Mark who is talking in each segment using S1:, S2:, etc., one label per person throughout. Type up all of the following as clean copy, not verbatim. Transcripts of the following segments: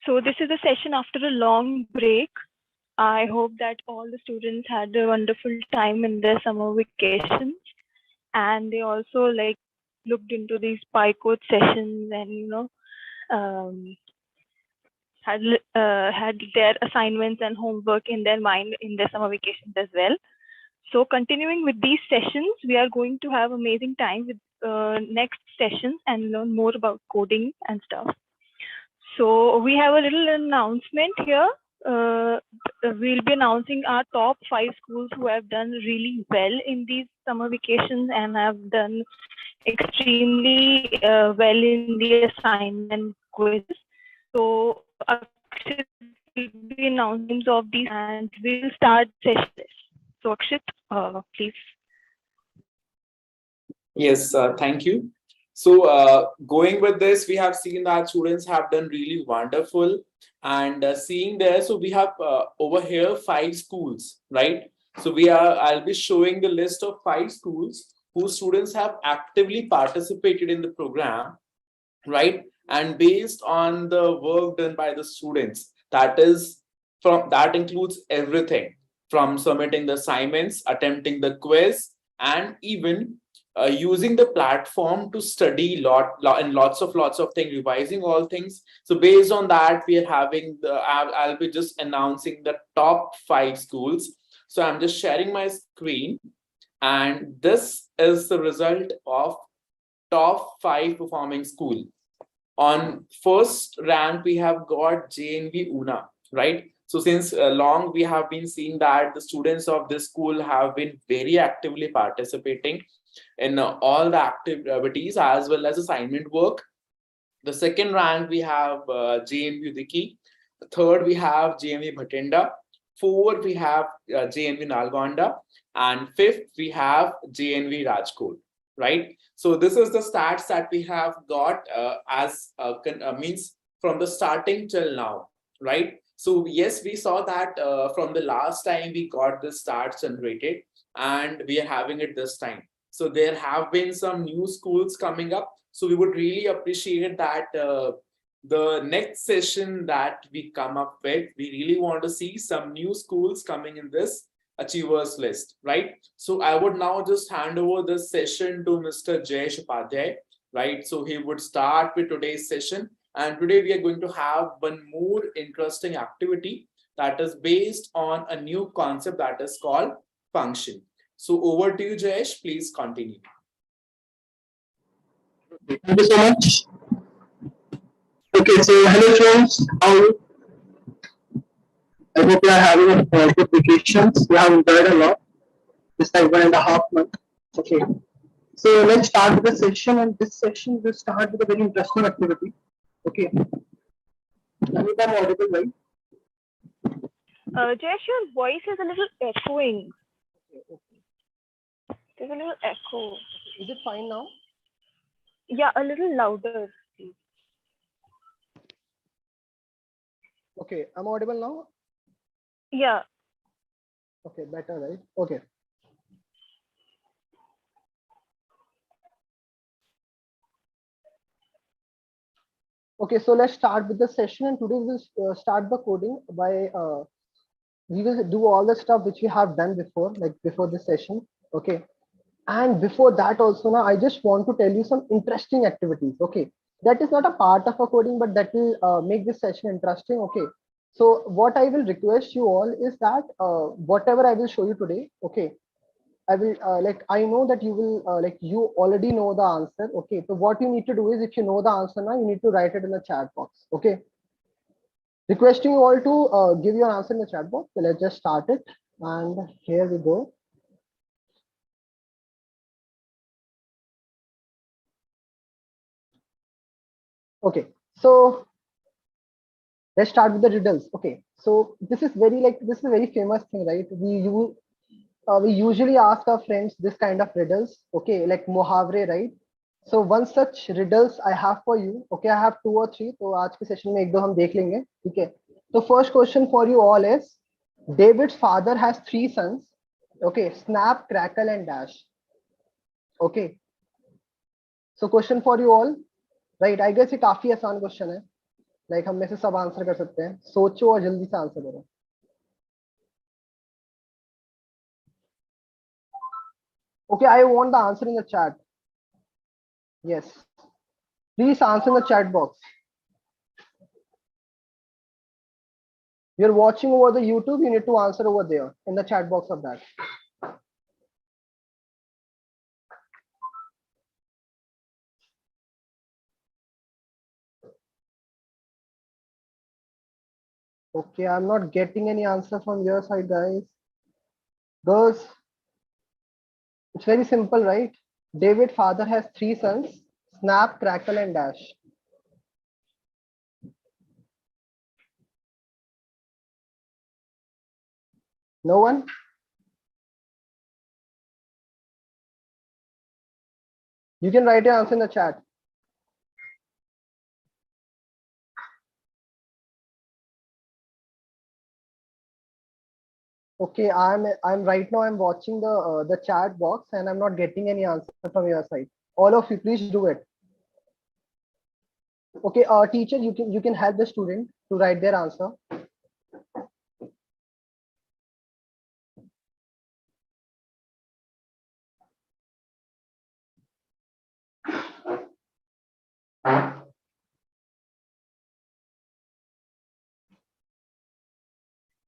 S1: So this is a session after a long break. I hope that all the students had a wonderful time in their summer vacations, and they also like looked into these PyCode sessions and um, had their assignments and homework in their mind in their summer vacations as well. So continuing with these sessions, we are going to have amazing time with next sessions and learn more about coding and stuff. So we have a little announcement here. We'll be announcing our top 5 schools who have done really well in these summer vacations and have done extremely well in the assignment quizzes. So Akshit will be announcing names of these and we'll start session. So Akshit, please.
S2: Yes, thank you. So going with this, we have seen that students have done really wonderful. And seeing there, so we have over here 5 schools, right? So I'll be showing the list of 5 schools whose students have actively participated in the program, right? And based on the work done by the students, that includes everything from submitting the assignments, attempting the quiz, and even using the platform to study and lots of things, revising all things. So based on that, we are having I'll be just announcing the top 5 schools. So I'm just sharing my screen, and this is the result of top 5 performing school. On first rank, we have got JNV Una, right? So since long, we have been seeing that the students of this school have been very actively participating in all the activities as well as assignment work. The second rank, we have JNV Diki. Third, we have JNV Bhatinda. Fourth, we have JNV Nalgonda. And fifth, we have JNV Rajkot, right? So this is the stats that we have got means from the starting till now, right? So yes, we saw that from the last time we got the stats generated, and we are having it this time. So there have been some new schools coming up. So we would really appreciate that the next session that we come up with, we really want to see some new schools coming in this achievers list, right? So I would now just hand over this session to Mr. Jayesh Upadhyay, right? So he would start with today's session. And today we are going to have one more interesting activity that is based on a new concept that is called function. So over to you, Jayesh. Please continue.
S3: Thank you so much. Okay, so hello friends. I hope you are having a good vacations. You have enjoyed a lot. It's like 1.5 months. Okay. So let's start with the session, and this session will start with a very interesting activity. Okay. I hope I'm audible, right?
S1: Jayesh, your voice is a little echoing. There's a little echo.
S3: Is it fine now?
S1: Yeah, a little louder, please.
S3: Okay, I'm audible now?
S1: Yeah.
S3: Okay, better, right? Okay. Okay, so let's start with the session, and today we'll start the coding by we will do all the stuff which we have done before, like before this session. Okay. And before that also, now I just want to tell you some interesting activities. Okay, that is not a part of a coding, but that will make this session interesting. Okay, so what I will request you all is that whatever I will show you today, okay, I will I know that you will you already know the answer. Okay, so what you need to do is, if you know the answer now, you need to write it in the chat box. Okay, requesting you all to give your answer in the chat box. So let's just start it, and here we go. Okay, so let's start with the riddles. Okay, so this is a very famous thing, right? We usually ask our friends this kind of riddles. Okay, like muhavre, right? So one such riddles I have for you. Okay, I have 2 or 3. So आज के session में एक दो हम देख लेंगे. Okay. So first question for you all is, David's father has 3 sons. Okay, Snap, Crackle, and Dash. Okay. So question for you all. Right, I guess ये काफी आसान क्वेश्चन है. लाइक हम में से सब आंसर कर सकते हैं, सोचो और जल्दी से आंसर करो। Okay, I want the answer in the chat. Yes, please answer in the chat box. You're watching over the YouTube, you need to answer over there in the chat box of that. Okay, I'm not getting any answer from your side, guys. Girls, it's very simple, right? David's father has 3 sons, Snap, Crackle, and Dash. No one? You can write your answer in the chat. Okay, I'm right now I'm watching the chat box and I'm not getting any answer from your side. All of you, please do it. Okay, teacher, you can help the student to write their answer.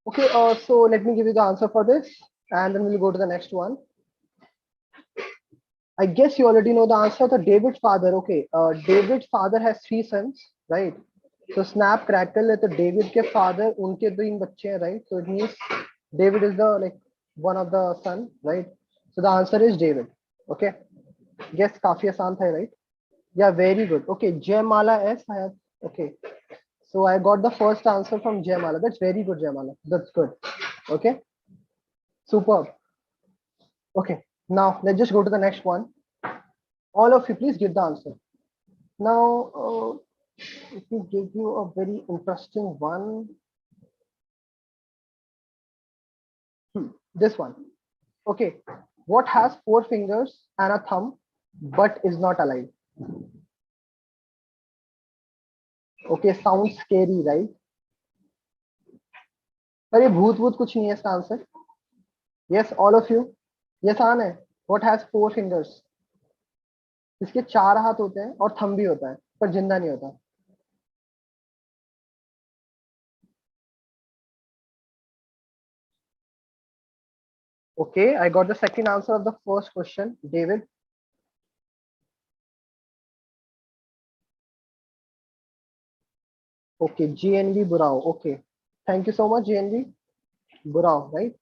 S3: Okay, so let me give you the answer for this, and then we'll go to the next one. I guess you already know the answer. The David's father. Okay, David's father has 3 sons, right? So Snap, Crackle, the David के father, उनके 3 बच्चे हैं, right? So it means David is the like one of the son, right? So the answer is David. Okay, guess काफी आसान था, right? Yeah, very good. Okay, Jaymala S. I have. Okay, so I got the first answer from Jaymala. That's very good, Jaymala. That's good. Okay, superb. Okay, now let's just go to the next one. All of you, please give the answer. Now, let me give you a very interesting one. This one. Okay, what has 4 fingers and a thumb but is not alive? Okay, sounds scary, right? पर ये भूत भूत कुछ नहीं है इसका answer. Yes, all of you. ये आसान है. What has 4 fingers? इसके 4 हाथ होते हैं और थंब भी होता है पर जिंदा नहीं होता. Okay, I got the second answer of the first question, David. Okay, GNV Burao. Okay, thank you so much, GNV Burao, right?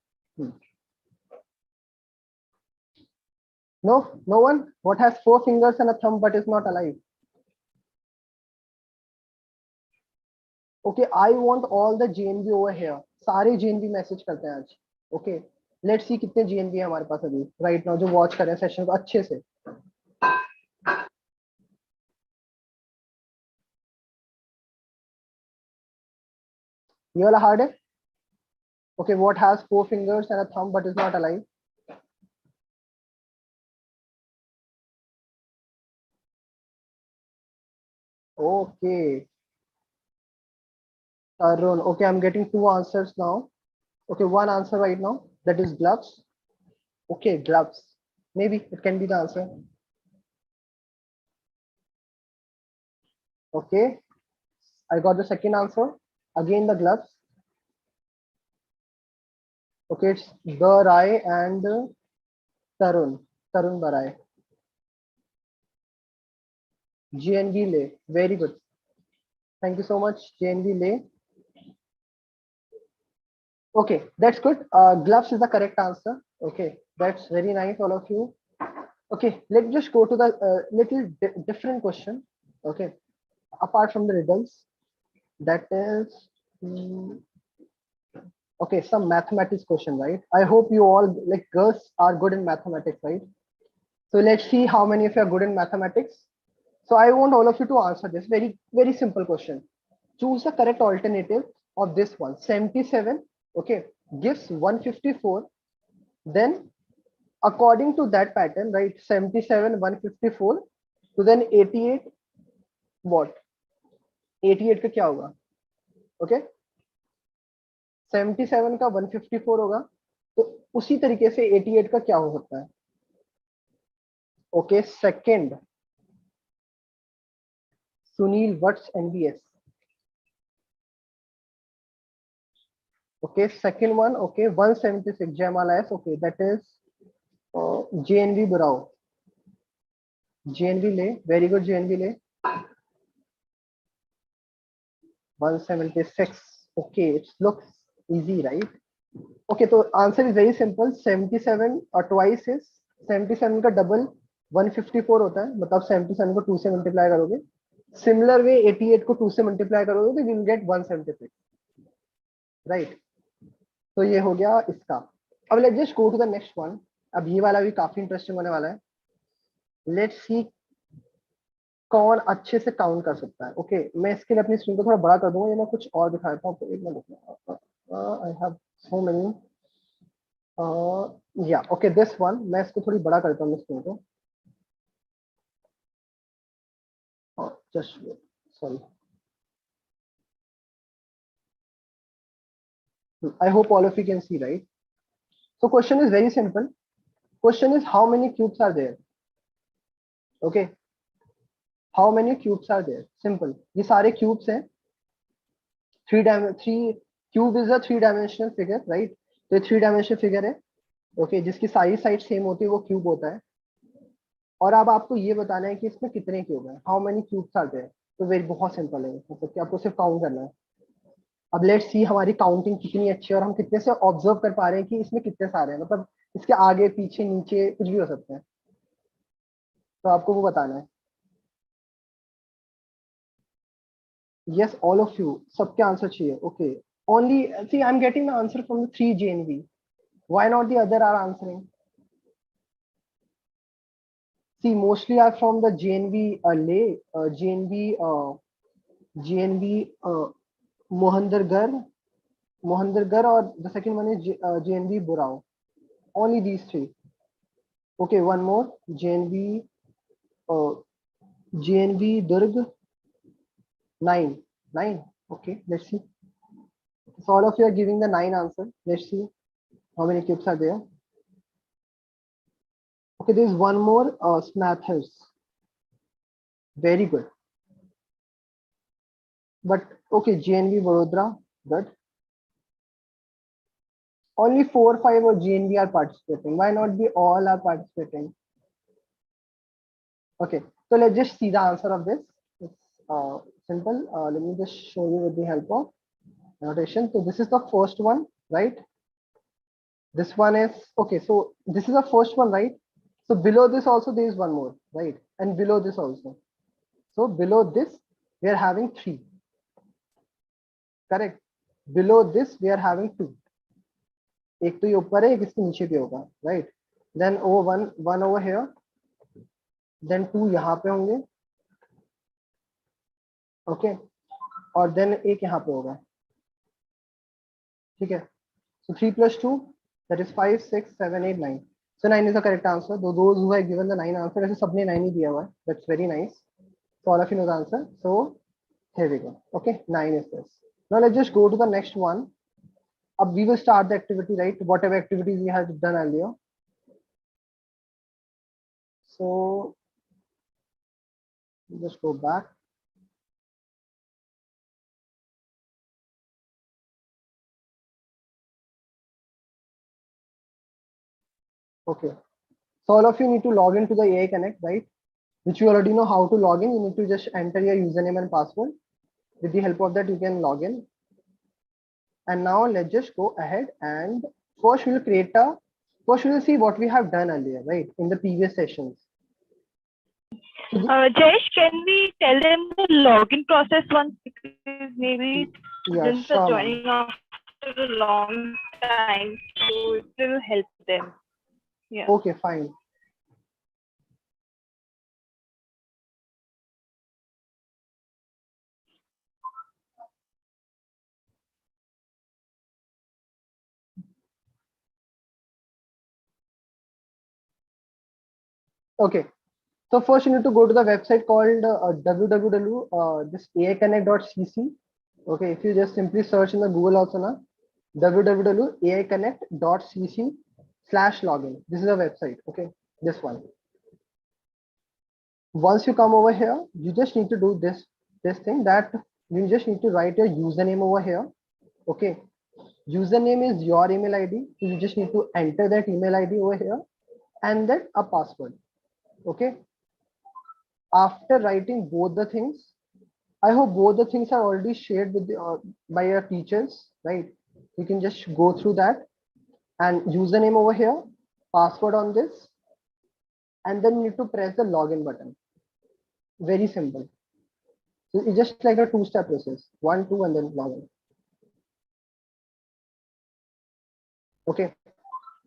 S3: No, no one. What has 4 fingers and a thumb but is not alive? Okay, I want all the GNV over here. सारे GNV message करते हैं आज. Okay, let's see कितने GNV है हमारे पास अभी right now जो watch कर रहे हैं सेशन को अच्छे से. ये वाला hard है. Okay, what has 4 fingers and a thumb but is not alive? Okay, Arun. Okay, I'm getting 2 answers now. Okay, one answer right now. That is gloves. Okay, gloves. Maybe it can be the answer. Okay, I got the second answer. Again, the gloves. Okay, it's Barai and Tarun Barai. GNV Lay. Very good. Thank you so much, GNV Lay. Okay, that's good. Gloves is the correct answer. Okay, that's very nice, all of you. Okay, let's just go to the little different question. Okay, apart from the riddles, that is okay, some mathematics question, right? I hope you all like girls are good in mathematics, right? So let's see how many of you are good in mathematics. So I want all of you to answer this very simple question. Choose the correct alternative of this one. 77, okay, gives 154. Then according to that pattern, right, 77, 154 to then 88, what? 88 का क्या होगा? Okay 77 का 154 होगा, तो उसी तरीके से 88 का क्या हो सकता है? Okay second, Sunil what's NBS? Okay, second one, okay, 176 Jayamala S, okay, that is JNV Burao. JNV Le, very good JNV Le. 176, okay, it looks easy, right? Okay, so answer is very simple, 77 or twice is 77 का double 154 होता है, मतलब 77 को 2 से multiply करोगे. Similar way 88 को 2 से multiply करोगे तो you will get 176, right? तो ये हो गया इसका. अब let's just go to the next one. अब ये वाला भी काफी इंटरेस्टिंग होने वाला है. लेट्स सी कौन अच्छे से काउंट कर सकता है. ओके मैं इसके लिए अपनी स्क्रीन को थोड़ा बड़ा कर दूंगा, ये मैं कुछ और दिखाता हूँ आपको. एक minute, I have so many. या ओके दिस वन, मैं इसको थोड़ी बड़ा करता हूँ स्क्रीन को. Just sorry, I hope all of you can see, right? So question is very simple. Question is how many cubes are there? Okay, how many cubes are there? Simple. ये सारे cubes हैं. Three cube is a 3-dimensional figure, right? तो 3-dimensional figure है. Okay, जिसकी सारी side same होती है वो क्यूब होता है. और अब आपको ये बताना है कि इसमें कितने क्यूब हैं. How many cubes are there? तो वेरी बहुत सिंपल है, मतलब कि आपको सिर्फ काउंट करना है. अब लेट्स सी हमारी काउंटिंग कितनी अच्छी है और हम कितने से ऑब्जर्व कर पा रहे हैं कि इसमें कितने सारे हैं, मतलब इसके आगे पीछे नीचे कुछ भी हो सकते हैं. तो आपको वो बताना है. यस ऑल ऑफ यू, सबके आंसर चाहिए. Okay only see I am getting the answer from the 3 JNV. Why not the other are answering? See mostly are from the JNV JNV Mohandargarh, or the second one is JNV Burao. Only these three. Okay, one more. JNV Durg. 9. Okay, let's see. So all of you are giving the 9 answer. Let's see how many cubes are there. Okay, there is one more. Snathers. Very good. But okay, JNV Vadodara. Good. Only 4, 5 or GNV are participating. Why not be all are participating? Okay, so let's just see the answer of this. It's simple. Let me just show you with the help of notation. So this is the first one, right? This one is okay. So this is the first one, right? So below this also there is one more, right? And below this also. So below this we are having 3. Correct. Below this we are having 2. एक तो ये ऊपर है, एक इसके नीचे भी होगा, right? Then oh one over here, then 2 यहाँ पे होंगे. ओके, और देन एक यहाँ पे होगा. ठीक है. So 3 + 2 that is 5 6 7 8 9. So 9 is the correct answer. Those who have given the 9 answer, ऐसे सबने 9 ही दिया हुआ है. That's very nice. So all of you know the answer. So here we go. Okay 9 is this. Now let's just go to the next one. We will start the activity, right? Whatever activities we had done earlier. So just go back. Okay. So all of you need to log into the AI Connect, right? Which you already know how to log in. You need to just enter your username and password. With the help of that, you can log in. And now let's just go ahead and first we will see what we have done earlier, right? In the previous sessions.
S1: Jayesh, can we tell them the login process once, because maybe students are joining after a long time, so it will help them. Yeah.
S3: Okay, fine. Okay, So first you need to go to the website called www.this.aiconnect.cc. Okay, if you just simply search in the Google also now, www.aiconnect.cc/login. This is a website. Okay, this one. Once you come over here, you just need to do this thing, that you just need to write your username over here. Okay, username is your email ID. So you just need to enter that email ID over here and then a password. Okay. After writing both the things, I hope both the things are already shared with by your teachers, right? You can just go through that and username over here, password on this, and then you need to press the login button. Very simple. So it's just like a two-step process, 1, 2, and then login. Okay.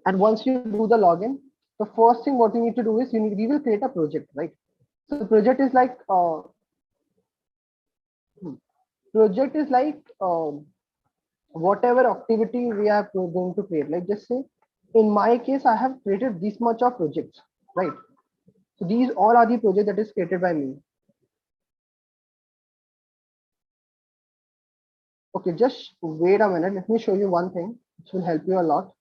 S3: And once you do the login, the first thing what you need to do is we will create a project, right? So the project is like whatever activity we are going to create. Like just say, in my case, I have created this much of projects, right? So these all are the project that is created by me. Okay, just wait a minute. Let me show you one thing which will help you a lot.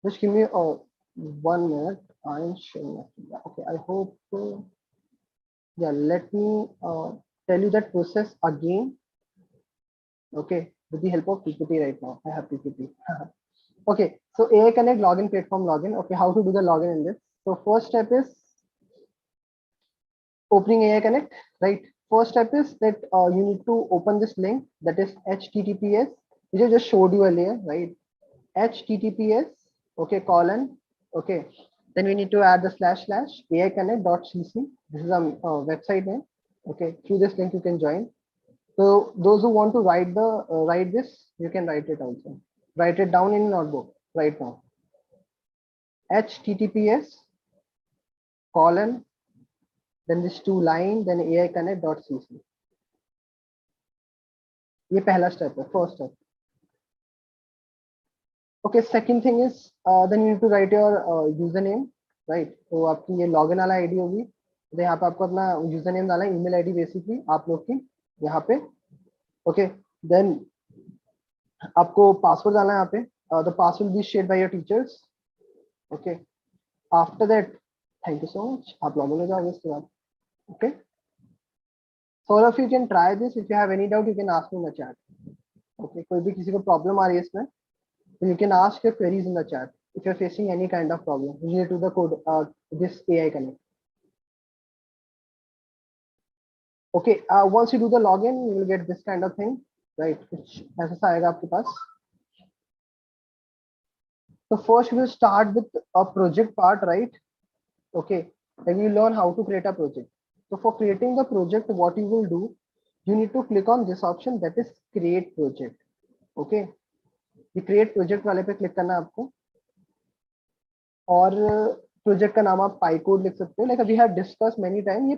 S3: Just give me 1 minute. I'm showing it. Okay, I hope. Yeah, let me tell you that process again. Okay, with the help of PPT right now. I have PPT. Okay, so AI Connect login platform login. Okay, how to do the login in this? So first step is opening AI Connect, right? First step is that you need to open this link, that is HTTPS, which I just showed you earlier, right? HTTPS, okay, colon, okay. Then we need to add the / aiconnect.cc. This is a website name. Okay, through this link you can join. So those who want to write this, you can write it also. Write it down in notebook right now. HTTPS colon, then this 2 line, then aiconnect.cc. ये पहला step है, first step. Okay, second thing is then you need to write your username, right? तो आपकी ये login वाला ID होगी, तो यहाँ पे आपको अपना username डालना है, email ID basically आप लोग की यहाँ पे. Okay, then आपको password डालना है यहाँ पे. The password will be shared by your teachers. Okay, after that, thank you so much. आप login हो जाओगे इसके बाद. Okay. So all of you can try this. If you have any doubt, you can ask me in the chat. Okay, कोई भी किसी को problem आ रही है इसमें, so you can ask your queries in the chat if you're facing any kind of problem related to the code, this AI Connect. Okay, once you do the login, you will get this kind of thing, right? Which ऐसा आएगा आपके पास. So first we will start with a project part, right? Okay, then you learn how to create a project. So for creating the project, what you will do, you need to click on this option, that is create project. Okay, ये create project वाले पे click करना है आपको, और project का नाम आप PyCode लिख सकते हो. Like we have discussed many times, ये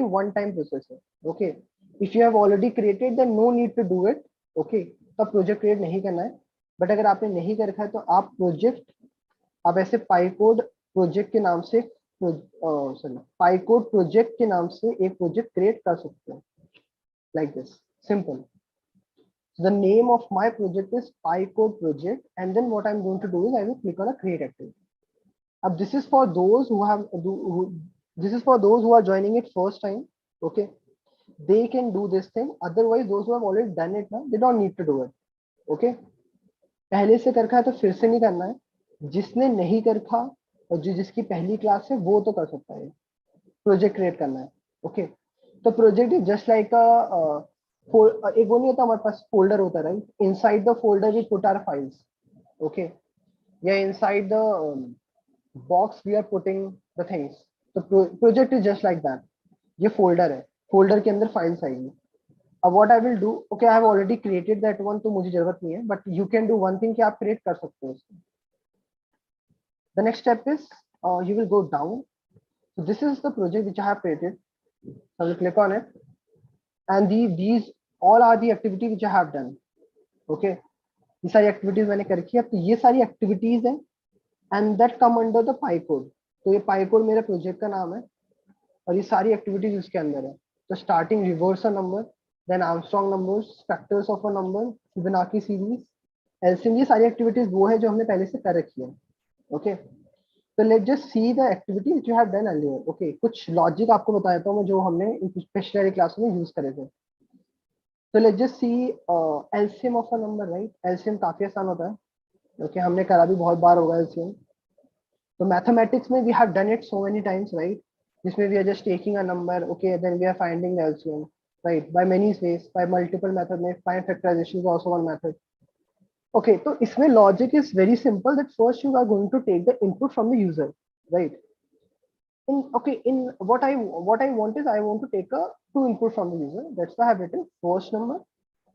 S3: one time process है. Okay, if you have already created, then no need to do it. Okay, तो project create नहीं करना है. But अगर आपने नहीं कर रखा है तो आप project, आप ऐसे PyCode project के नाम से PyCode project के नाम से एक project create कर सकते हैं. Like this, simple. So the name of my project is PyCode project, and then what I'm going to do is I will click on a create activity. This is for those who are joining it first time. Okay, they can do this thing. Otherwise, those who have already done it now, they don't need to do it. Okay, पहले से कर रखा है तो फिर से नहीं करना है. जिसने नहीं कर रखा और जिसकी पहली क्लास है वो तो कर सकता है. प्रोजेक्ट क्रिएट करना है. ओके, तो प्रोजेक्ट इज जस्ट लाइक एक वो नहीं होता हमारे पास फोल्डर होता है, right? Inside the folder we put our files. Okay, या inside the box we are putting the things. तो project is just like that. ये फोल्डर है, फोल्डर के अंदर फाइल्स आएगी. अब what I will do, okay I have already created that one, तो मुझे जरूरत नहीं है, but you can do one thing कि आप क्रिएट कर सकते हो इसको. The next step is you will go down. So this is the project which I have created. I will click on it, and these all are the activity which I have done. Okay, ये सारी activities मैंने कर रखी है, तो ये सारी activities है and that come under the pycode. तो ये पाइकोड मेरे प्रोजेक्ट का नाम है और ये सारी एक्टिविटीज उसके अंदर है। तो starting reverse a number, then Armstrong numbers, factors of a number, Fibonacci series, LCM, ये सारी एक्टिविटीज वो है जो हमने पहले से कर रखी है। ओके, तो let just see the activity which you have done earlier. Okay, कुछ लॉजिक आपको बता देता हूँ मैं जो हमने पिछले क्लास में यूज करे थे। तो let just see LCM of a number, right. LCM काफी आसान होता है, ओके, हमने करा भी बहुत बार होगा एलसीएम। तो मैथमेटिक्स में we have done it so many times, right, जिसमें we are just taking a number, okay, then we are finding the LCM, right, by many ways, by multiple method में find factorization is also one method. Okay, तो इसमें logic is very simple, that first you are going to take the input from the user, right. In what I want is I want to take a two input from the user. That's why I have written first number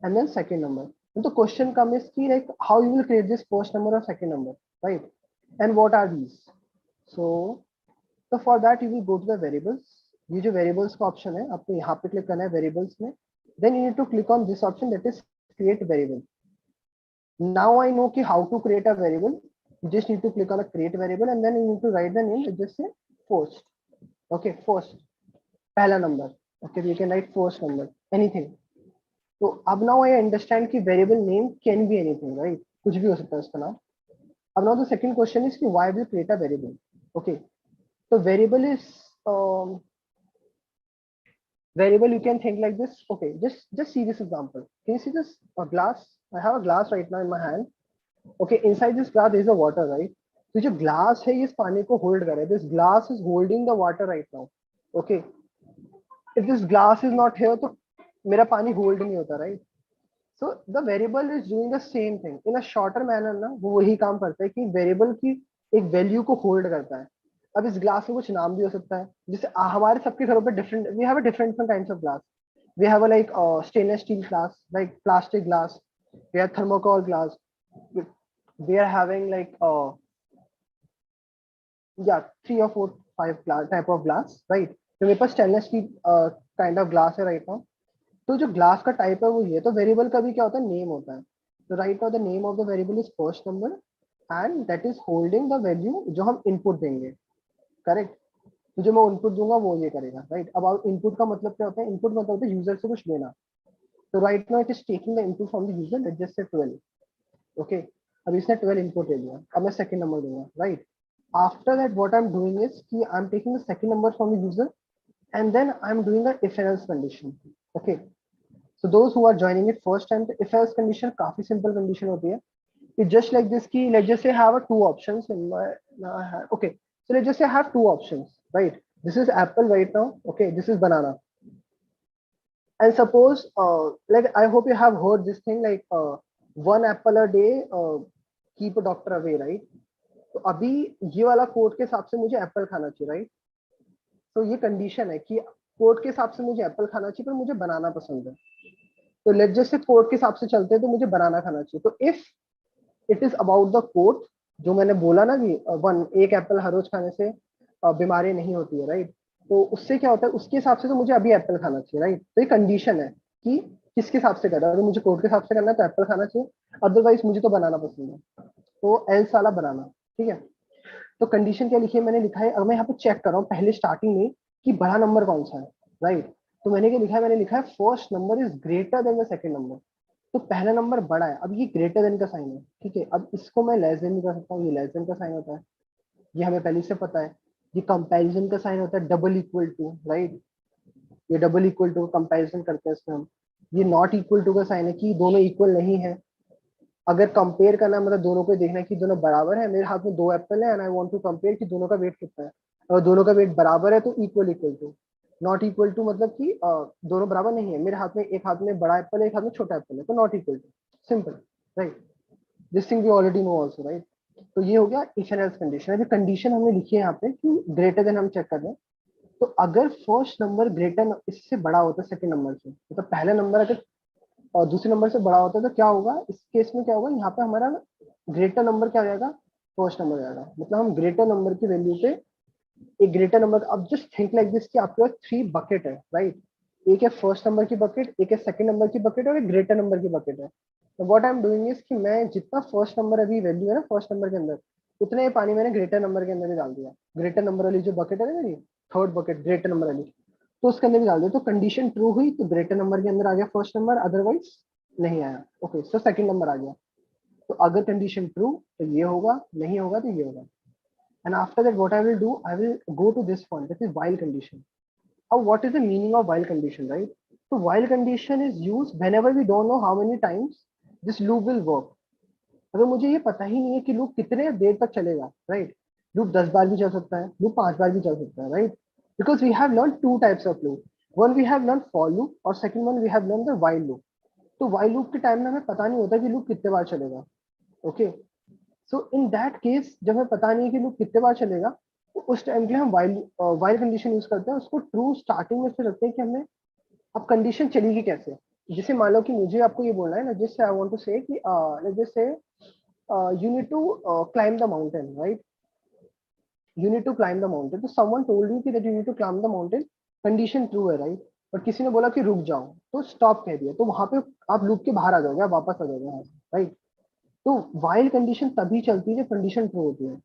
S3: and then second number. And the question comes is ki, like, how you will create this first number or second number, right? And what are these? So for that you will go to the variables. ये जो variables का option है, आपको यहाँ पे click करना है variables में. Then you need to click on this option, that is create variable. Now I know ki how to create a variable. You just need to click on a create variable and then you need to write the name. Just say first. Okay, first, पहला number. Okay, you can write first number, anything. तो अब now I understand कि variable name can be anything, right? कुछ भी हो सकता है उसका नाम। अब now the second question is कि why will create a variable? Okay, so variable is variable you can think like this. Okay, just see this example. Can you see this glass? I have a glass right now in my hand. Okay, inside this glass there is a water, right? तो जो glass है ये इस पानी को hold कर रहा है. This glass is holding the water right now. Okay, if this glass is not here तो मेरा पानी होल्ड नहीं होता, right. So the variable is doing the same thing in a shorter manner ना. वो वही काम करता है कि वेरिएबल की एक वैल्यू को होल्ड करता है. अब इस ग्लास में कुछ नाम भी हो सकता है, जैसे हमारे सबके घरों पे different, we have a different kinds of glass. We have a like stainless steel glass, like plastic glass, we have thermocol glass, we are having like yeah, 3 or 4 5 type of glass, right. तो मेरे पास stainless steel kind of glass है right now. तो जो glass का type है वो ये. तो वेरिएबल का भी क्या होता है, नेम होता है. तो right now the name of the variable is first number and that is holding the value जो हम इनपुट देंगे, करेक्ट. तो जो मैं इनपुट दूंगा वो ये करेगा, राइट. अब इनपुट का मतलब क्या होता है, इनपुट मतलब होता है यूजर से कुछ लेना. तो right now it is taking the input from the user, let's just say 12. Okay, अब इसने 12 इनपुट ले लिया. अब मैं सेकंड नंबर दूंगा, right. After that, what I'm doing is कि I'm taking the second number from the user and then I'm doing the if else condition. Okay. So those who are joining it first time, the if else condition काफी simple condition होती है. It's just like this कि let's just say I have two options in my okay. So let's just say I have two options, right? This is apple right now. Okay, this is banana. And suppose like I hope you have heard this thing like one apple a day keep a doctor away, right? तो अभी ये वाला code के हिसाब से मुझे Apple खाना चाहिए, राइट. तो ये कंडीशन है कि कोड के हिसाब से मुझे एप्पल खाना चाहिए पर मुझे बनाना पसंद है. तो लेट्स जस्ट से कोड के हिसाब से चलते हैं तो मुझे बनाना खाना चाहिए. तो if it is about the code जो मैंने बोला ना कि एक एप्पल हर रोज खाने से बीमारी नहीं होती है, राइट. तो उससे क्या होता है, उसके हिसाब से तो मुझे अभी एप्पल खाना चाहिए, राइट. तो ये कंडीशन है कि किसके हिसाब से करना है. अगर मुझे कोड के हिसाब से करना है तो एप्पल खाना चाहिए, अदरवाइज मुझे तो बनाना पसंद है. तो एल्स वाला बनाना, ठीक है. तो कंडीशन क्या लिखी है, मैंने लिखा है, अब मैं यहाँ पे चेक कर रहा हूँ पहले स्टार्टिंग में कि बड़ा नंबर कौन सा है, राइट. तो मैंने क्या लिखा है, मैंने लिखा है first number is greater than the second number. तो पहला नंबर बड़ा है. अब ये ग्रेटर देन का साइन है, ठीक है. अब इसको मैं लेस देन भी कर सकता हूँ, ये लेस देन का साइन होता है, ये हमें पहले से पता है. ये कंपैरिजन का साइन होता है, डबल इक्वल टू, राइट. ये डबल इक्वल टू कंपैरिजन करते हैं इसमें हम. ये नॉट इक्वल टू का साइन है कि दोनों इक्वल नहीं है. अगर कंपेयर करना मतलब दोनों को देखना है कि दोनों बराबर है. मेरे हाथ में दो एप्पल है and I want to compare कि दोनों का वेट कितना है. अगर दोनों का वेट बराबर है तो equal to. Not equal to मतलब कि दोनों बराबर नहीं है. मेरे हाथ में एक हाथ में बड़ा एप्पल है, एक हाथ में छोटा एप्पल है, तो not equal to. Simple, right. This thing we already know also, right. तो ये हो गया इफ एंड एल्स कंडीशन. अभी कंडीशन हमने लिखी है यहाँ पे कि ग्रेटर देन हम चेक कर रहे हैं. तो अगर फर्स्ट नंबर ग्रेटर इससे बड़ा होता है सेकंड नंबर से, मतलब पहला नंबर अगर और दूसरे नंबर से बड़ा होता है तो क्या होगा इस केस में, क्या होगा यहाँ पे हमारा ग्रेटर नंबर क्या हो जाएगा, फर्स्ट नंबर हो जाएगा. मतलब हम ग्रेटर नंबर की वैल्यू पे एक ग्रेटर नंबर, अब जस्ट थिंक लाइक दिस कि आपके पास 3 बकेट है, राइट? एक है फर्स्ट नंबर की बकेट, एक है सेकंड नंबर की बकेट और एक ग्रेटर नंबर की बकेट है। तो what I am doing is कि मैं जितना फर्स्ट नंबर अभी वैल्यू है ना फर्स्ट नंबर के अंदर, उतना ही पानी मैंने ग्रेटर नंबर के अंदर भी डाल दिया। ग्रेटर नंबर वाली जो बकेट है ना मेरी, थर्ड बकेट ग्रेटर नंबर वाली, तो उसके अंदर भी डाल दिया। तो कंडीशन ट्रू हुई तो ग्रेटर नंबर के अंदर आ गया फर्स्ट नंबर, अदरवाइज नहीं आया। ओके, सो सेकंड नंबर आ गया। तो अगर कंडीशन ट्रू तो ये होगा, नहीं होगा तो ये होगा। And after that, what I will do, I will go to this point, that is while condition. Now, what is the meaning of while condition, right? So while condition is used whenever we don't know how many times this loop will work. अगर मुझे ये पता ही नहीं है कि loop कितने देर तक चलेगा, राइट? लूप 10 बार भी चल सकता है, लूप 5 बार भी चल सकता है, right? Because we have learn two types of loop, one we have learn for loop और second one we have learn the while loop. तो while लूप के टाइम में हमें पता नहीं होता कि लूप कितने बार चलेगा। Okay, so in that case जब हमें पता नहीं है कि लूप कितने बार चलेगा, तो उस टाइम के लिए हम वाइल कंडीशन यूज करते हैं। उसको ट्रू स्टार्टिंग में से रखते हैं कि हमें अब कंडीशन चलेगी कैसे। जैसे मान लो कि मुझे आपको ये बोलना है ना, जिससे आई वांट टू से कि जैसे you need to climb the mountain, right? You need to climb the mountain, तो समवन टोल्ड यू कि that you need to climb the mountain, condition true है, राइट? और किसी ने बोला कि रुक जाओ, तो स्टॉप कह दिया, तो वहां पे आप लूप के बाहर आ जाओगे, आप वापस आ जाओगे यहाँ से, राइट? तो वाइल कंडीशन तभी चलती है जब कंडीशन ट्रू होती है।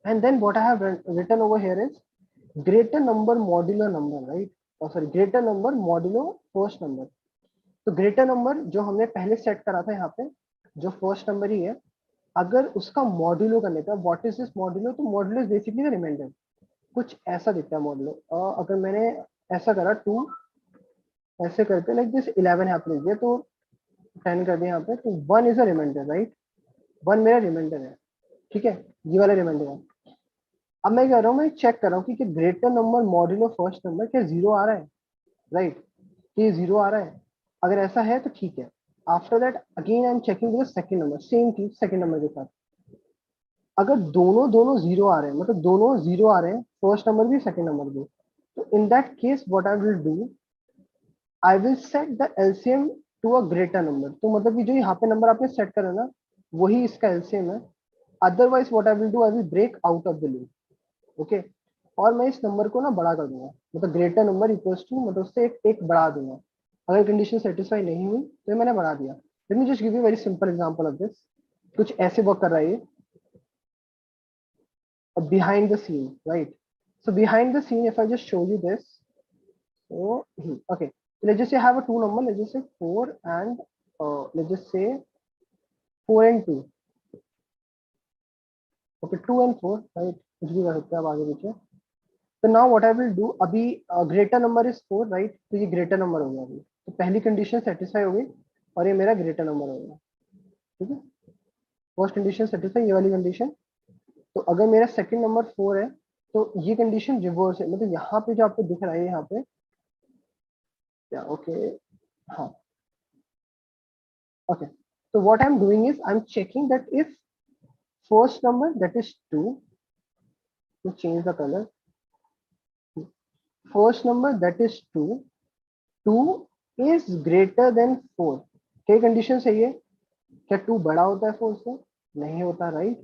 S3: And then what I have written over here is greater number modulo number, right? Oh, sorry, greater number modulo first number. तो greater number जो हमने पहले सेट करा था यहाँ पे, जो फर्स्ट नंबर ही है, अगर उसका मॉड्यूलो करने का, व्हाट इज दिस मॉड्यूलो? तो modulo is basically the reminder. कुछ ऐसा दिखता है मॉड्यूलो। अगर मैंने ऐसा करा 2 ऐसे करके लाइक दिस 11 यहाँ पे लिख दिया, तो 10 कर दिया यहाँ पे, तो 1 इज अ रिमाइंडर, राइट? 1 मेरा रिमाइंडर है, ठीक है, ये वाला रिमाइंडर है। अब मैं कह रहा हूँ, मैं चेक कर रहा हूँ कि greater number modulo first number क्या 0 आ रहा है, राइट? ये 0 आ रहा है। अगर ऐसा है तो ठीक है। After that again I am checking with second number, same चीज सेकंड नंबर के साथ। अगर दोनों दोनों 0 आ रहे हैं, मतलब दोनों 0 आ रहे हैं, फर्स्ट नंबर भी सेकंड नंबर भी, तो in that case what I will do, I will set the LCM to a greater number. तो मतलब कि जो यहाँ पे नंबर आपने सेट करा ना, वही इसका एलसीएम है। Otherwise what I will do, I will break out of the loop. Okay, और मैं इस नंबर को ना बड़ा कर दूंगा, मतलब ग्रेटर नंबर इक्वल्स टू, मतलब उससे एक बढ़ा दूंगा। अगर कंडीशन सेटिस्फाई नहीं हुई तो ये मैंने बढ़ा दिया। Let me just give you very simple example of this. कुछ ऐसे वर्क कर रहा है ये, behind the scene, right? So behind the scene, if I just show you this, so okay, let's just say I have a two number, let's just say 4 and let's just say 4 and 2, okay, 2 and 4, right? कुछ भी कर सकते हैं आप आगे पीछे। तो now what I will do, अभी ग्रेटर नंबर इज 4, राइट? तो ये ग्रेटर नंबर हो गया अभी, तो पहली कंडीशन सेटिस्फाई हो गई और ये मेरा ग्रेटर नंबर हो गया, ठीक है? फर्स्ट कंडीशन सेटिस्फाई, ये वाली कंडीशन। तो अगर मेरा सेकंड नंबर 4 है, तो ये कंडीशन रिवर्स है, मतलब यहाँ पे जो आपको दिख रहा है यहाँ पे क्या, ओके, हाँ, ओके। तो what I am doing is I am checking that if first number, that is 2, to change the color, first number, that is 2, 2 is greater than 4। क्या कंडीशन सही है? क्या 2 बड़ा होता है 4 से? नहीं होता, right?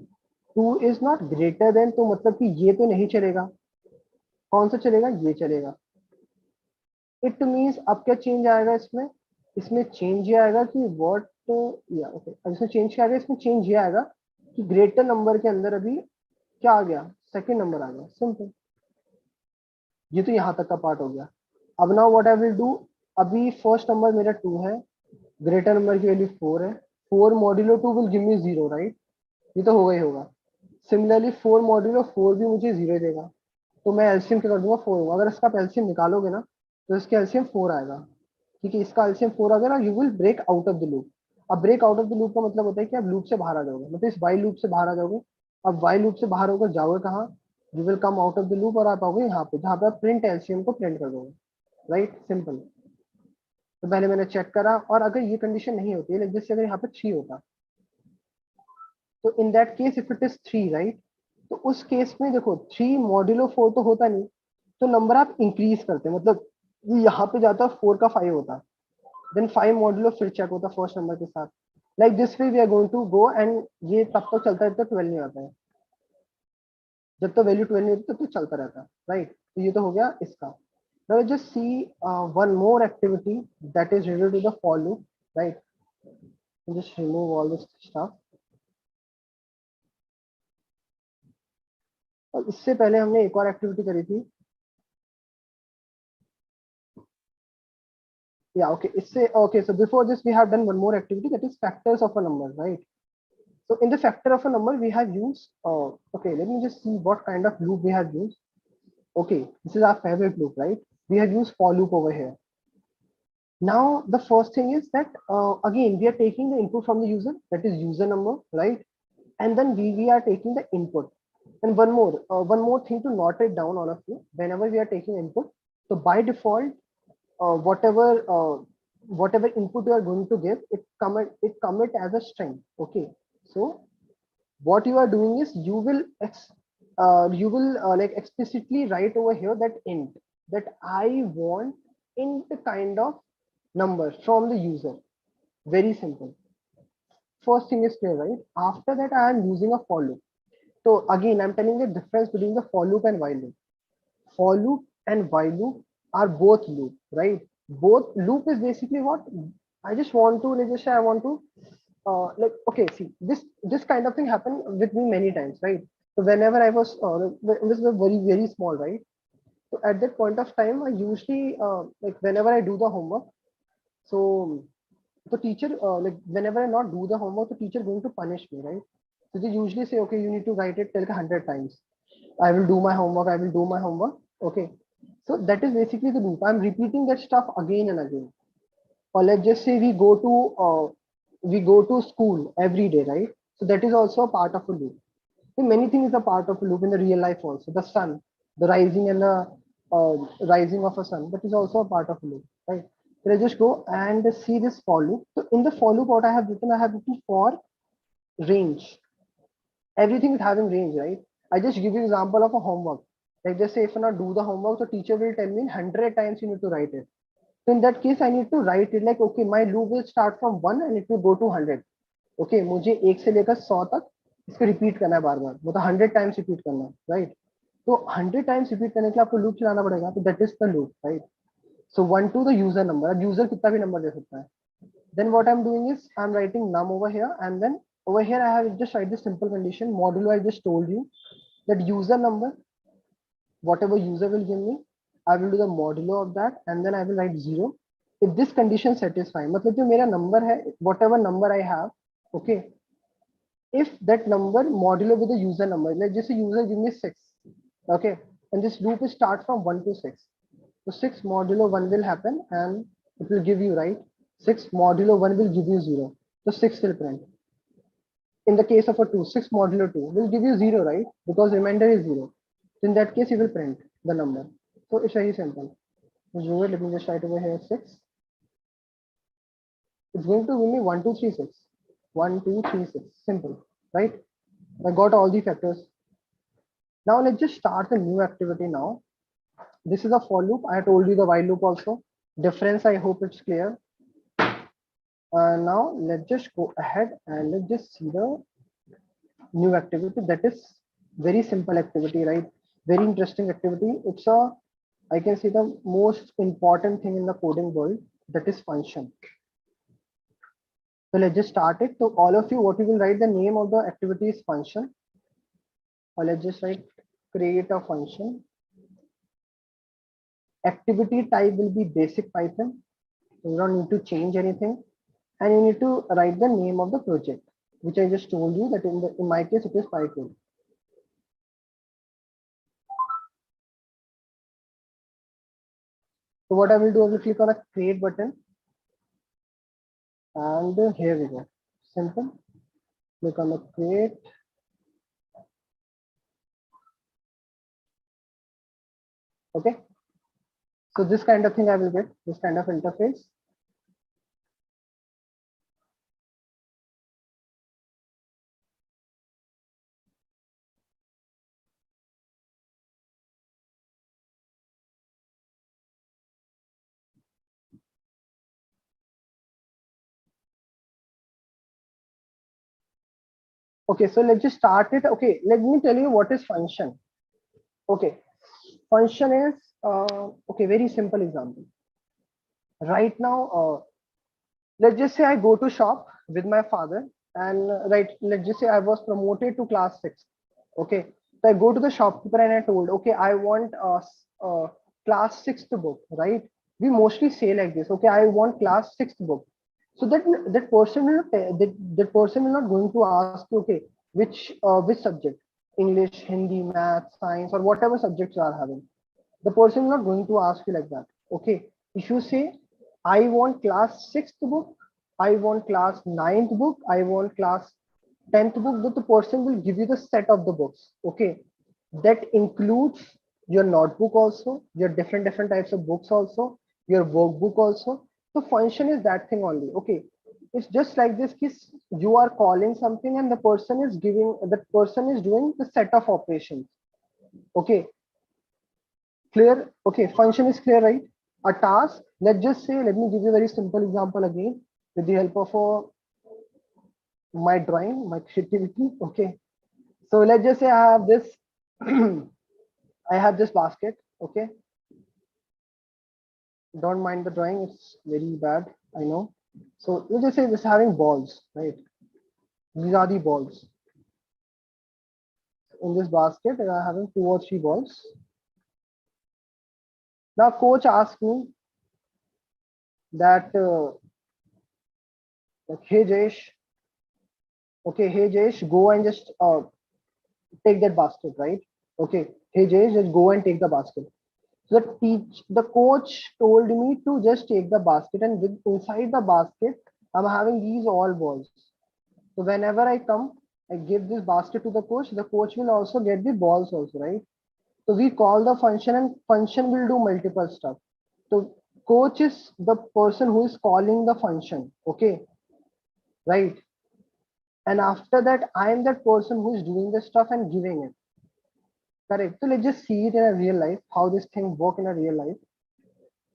S3: 2 is not greater than, तो मतलब कि ये तो नहीं चलेगा। कौन सा चलेगा? ये चलेगा। इट मीन्स अब क्या चेंज आएगा इसमें? इसमें चेंज ये आएगा कि व्हाट, या ओके, अब इसमें चेंज क्या आएगा? इसमें चेंज ये आएगा कि ग्रेटर नंबर के अंदर अभी क्या आ गया? सेकंड नंबर आ गया, सिंपल। ये तो यहाँ तक का पार्ट हो गया। अब now what I will do, अभी फर्स्ट नंबर मेरा 2 है, ग्रेटर नंबर की वैल्यू 4 है, 4 modulo 2 will give me 0, right? ये तो होगा ही होगा। सिमिलरली 4 मॉड्यूलो 4 भी मुझे 0 देगा, तो मैं एलसीएम क्या कर दूंगा? 4 होगा। अगर इसका आप एलसीएम निकालोगे ना, तो इसका एलसीएम 4 आएगा, ठीक है? इसका एलसीएम 4 आ गया ना, you will break out of the loop. अब break out of the loop का मतलब होता है कि आप लूप से बाहर आ जाओगे, मतलब इस वाइल लूप से बाहर आ जाओगे। अब वाइल लूप से बाहर होकर जाओगे कहाँ? You will come out of the loop और आप आओगे यहाँ पे, जहाँ पे आप प्रिंट एलसीएम को प्रिंट कर दोगे, राइट? सिंपल। तो पहले मैंने चेक करा, और अगर ये कंडीशन नहीं होती है, जैसे अगर यहाँ पे 3 होता, तो in that case if it is 3, right? तो उस केस में देखो 3 मॉड्यूलो 4 तो होता नहीं, तो नंबर आप इंक्रीज करते हैं, मतलब ये यहाँ पे जाता 4 का 5 होता, देन 5 मॉड्यूलो फिर चेक होता फर्स्ट नंबर के साथ। Like this way we are going to go, and ये तब तक चलता है जब तक 12 नहीं आता है। जब तक वैल्यू 12 नहीं होती तब तक चलता रहता है, राइट। तो ये तो हो गया इसका। Now let's just see one more activity that is related to the for loop, right? Just remove all this stuff. और इससे पहले हमने एक और एक्टिविटी करी थी, yeah, okay, इससे okay, so before this we have done one more activity, that is factors of a number, right? So in the factor of a number we have used okay, let me just see what kind of loop we have used. Okay, this is our favorite loop, right? We have used for loop over here. Now the first thing is that again we are taking the input from the user, that is user number, right? And then we are taking the input. And one more thing to note it down, all of you, whenever we are taking input, so by default whatever input you are going to give, it commit as a string. Okay, so what you are doing is you will like explicitly write over here that int, that I want int kind of number from the user. Very simple. First thing is clear, right? After that I am using a for loop. So again I'm telling the difference between the for loop and while loop. For loop and while loop are both loop, right? Both loop is basically what I just want to, let's just say I want to like, okay, see, this kind of thing happened with me many times, right? So whenever I was this was very small, right? So at that point of time I usually like whenever I do the homework, so the teacher like whenever I not do the homework, the teacher going to punish me, right? So they usually say, okay, you need to write it till 100 times. I will do my homework, I will do my homework. Okay, so that is basically the loop. I'm repeating that stuff again and again. Or let's just say we go to school every day, right? So that is also a part of a loop. So many things are part of a loop in the real life also. The sun, the rising and the rising of a sun, that is also a part of a loop, right? So let's just go and see this for loop. So in the for loop, what I have written for range. Everything is having range, right? I just give you example of a homework. Like just say if I not do the homework, the teacher will tell me 100 times you need to write it. So in that case, I need to write it like, okay, my loop will start from 1 and it will go to 100. Okay, मुझे 1 से लेकर 100 तक इसको repeat करना है बार बार, मतलब 100 times repeat करना है, राइट? तो 100 टाइम्स रिपीट करने के लिए आपको लूप चलाना पड़ेगा, तो that is the loop, right? So 1 to the user number, अब यूजर कितना भी नंबर दे सकता है. Then what I'm doing is I'm writing num over here, and then over here I have just write the simple condition modulo. I just told you that user number, whatever user will give me, I will do the modulo of that, and then I will write 0 if this condition satisfies. मतलब जो मेरा number है, whatever number I have, okay, if that number modulo with the user number, let's just say user give me 6, okay, and this loop is start from 1 to 6. So 6 modulo 1 will happen and it will give you, right? 6 modulo 1 will give you 0. So 6 will print. In the case of a 2, 6 modulo 2 will give you 0, right? Because remainder is 0. So in that case, you will print the number. So it's very simple. So let me just write over here 6. It's going to give me 1, 2, 3, 6. 1, 2, 3, 6. Simple, right? I got all the factors. Now let's just start a new activity now. This is a for loop. I told you the while loop also. Difference, I hope it's clear. Now let's just go ahead and let's just see the new activity. That is very simple activity, right? Very interesting activity. It's a, I can say the most important thing in the coding world, that is function. So let's just start it. So all of you, what you will write, the name of the activity is function. Or let's just write create a function. Activity type will be basic Python. So you don't need to change anything. And you need to write the name of the project, which I just told you that in my case, it is PyCode. So what I will do, I will click on a create button. And here we go. Simple. Click on the create. Okay. So this kind of thing I will get, this kind of interface. Okay, so let's just start it. Okay, let me tell you what is function. Okay, function is okay, very simple example. Right now, let's just say I go to shop with my father, and right, let's just say I was promoted to class 6. Okay, so I go to the shopkeeper and I told, okay, I want class 6th book, right? We mostly say like this, okay, I want class 6th book. So that person will not, that person will not going to ask you, okay, which subject, English, Hindi, math, science, or whatever subjects you are having. The person is not going to ask you like that. Okay, if you say I want class 6th book, I want class 9th book, I want class 10th book, that the person will give you the set of the books. Okay, that includes your notebook also, your different types of books also, your workbook also. So function is that thing only. Okay, it's just like this case, you are calling something and the person is giving, that person is doing the set of operations. Okay, clear? Okay, function is clear, right? A task, let's just say, let me give you a very simple example again with the help of my drawing, my creativity. Okay, so let's just say I have this, I have this basket. Okay, don't mind the drawing, it's very bad, I know. So let's just say this having balls, right? These are the balls. In this basket, I am having 2 or 3 balls. Now, coach asked me that, like, hey Jayesh, okay, hey Jayesh, go and just take that basket, right? Okay, hey Jayesh, just go and take the basket. So the coach told me to just take the basket, and with inside the basket, I'm having these all balls. So whenever I come, I give this basket to the coach. The coach will also get the balls also, right? So we call the function, and function will do multiple stuff. So coach is the person who is calling the function, okay, right? And after that, I am that person who is doing the stuff and giving it. Correct. So let's just see it in a real life, how this thing work in a real life.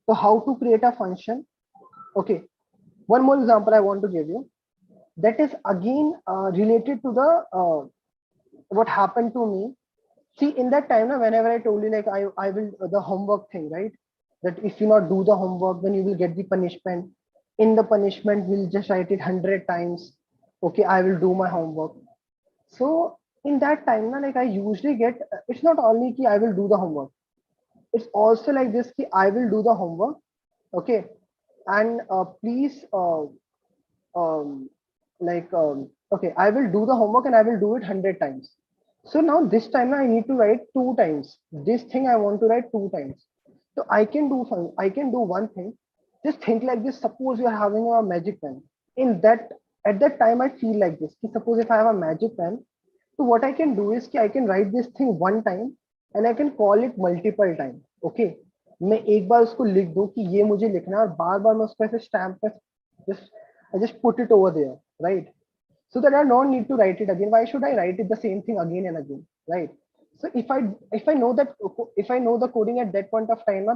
S3: So how to create a function? Okay. One more example I want to give you. That is again related to the what happened to me. See, in that time, now, whenever I told you like I will the homework thing, right? That if you not do the homework, then you will get the punishment. In the punishment, we'll just write it 100 times. Okay, I will do my homework. So in that time, na, like I usually get, it's not only ki I will do the homework. It's also like this ki I will do the homework. Okay, and please okay, I will do the homework and I will do it 100 times. So now this time I need to write 2 times. This thing I want to write 2 times. So I can do one thing. Just think like this. Suppose you are having a magic pen. In that At that time I feel like this. Suppose if I have a magic pen, so what I can do is I can write this thing one time and I can call it multiple time. Okay. मैं एक बार उसको लिख दूं कि ये मुझे लिखना है और बार बार मैं उसको ऐसे स्टैम्प पे just put it over there, right? So that I don't need to write it again. Why should I write it the same thing again and again, right? So if I know that, if I know the coding at that point of time,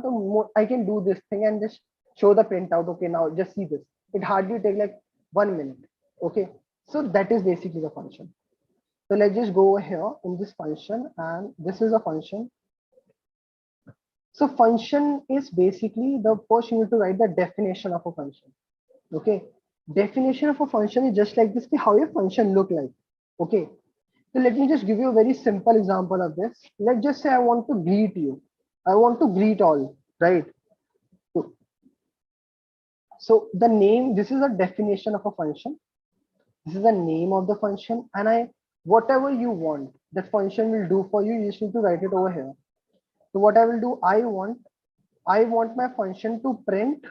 S3: I can do this thing and just show the printout. Okay, now just see this. It hardly take like 1 minute. Okay, so that is basically the function. So let's just go here in this function, and this is a function. So function is basically the first you need to write the definition of a function. Okay, definition of a function is just like this, how a function look like. Okay, so let me just give you a very simple example of this. Let's just say I want to greet you. I want to greet all, right? So the name, this is a definition of a function. This is the name of the function, and whatever you want that function will do for you, you just need to write it over here. So what I will do, I want my function to print,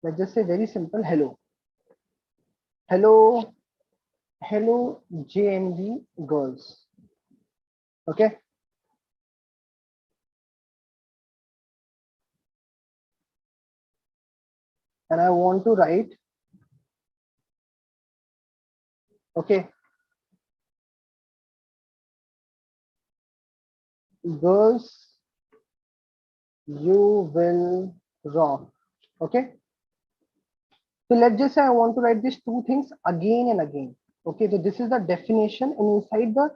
S3: let's just say very simple, hello. Hello, hello JNV girls. Okay. And I want to write, okay, girls, you will rock. Okay. So let's just say I want to write these 2 things again and again. Okay, so this is the definition, and inside the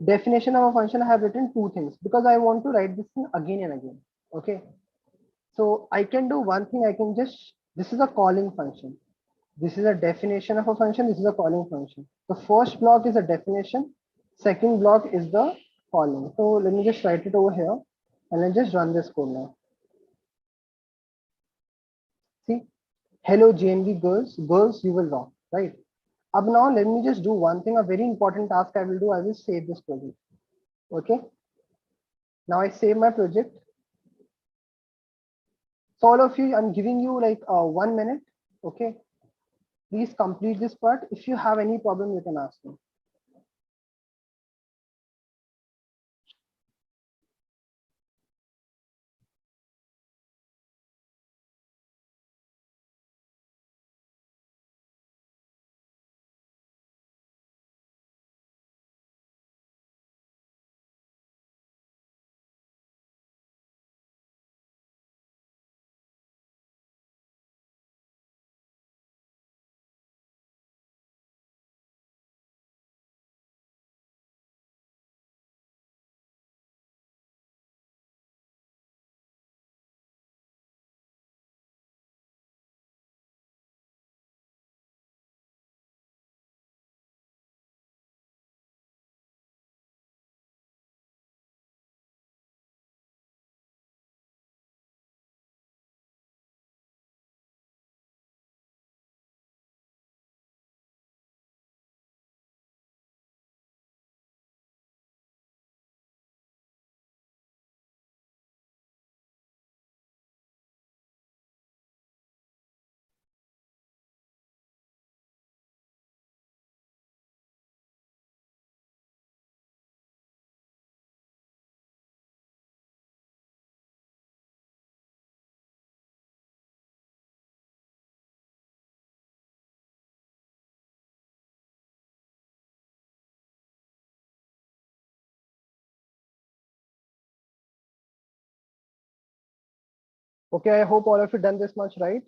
S3: definition of a function, I have written two things because I want to write this thing again and again. Okay. So I can do one thing. I can just, this is a calling function. This is a definition of a function. This is a calling function. The first block is a definition. Second block is the calling. So let me just write it over here and let's just run this code now. See, hello JNV girls, girls you will rock, right? Up now, let me just do one thing, a very important task I will do. I will save this project. Okay. Now I save my project. So all of you, I'm giving you like 1 minute. Okay. Please complete this part. If you have any problem, you can ask me. Okay, I hope all of you done this much, right?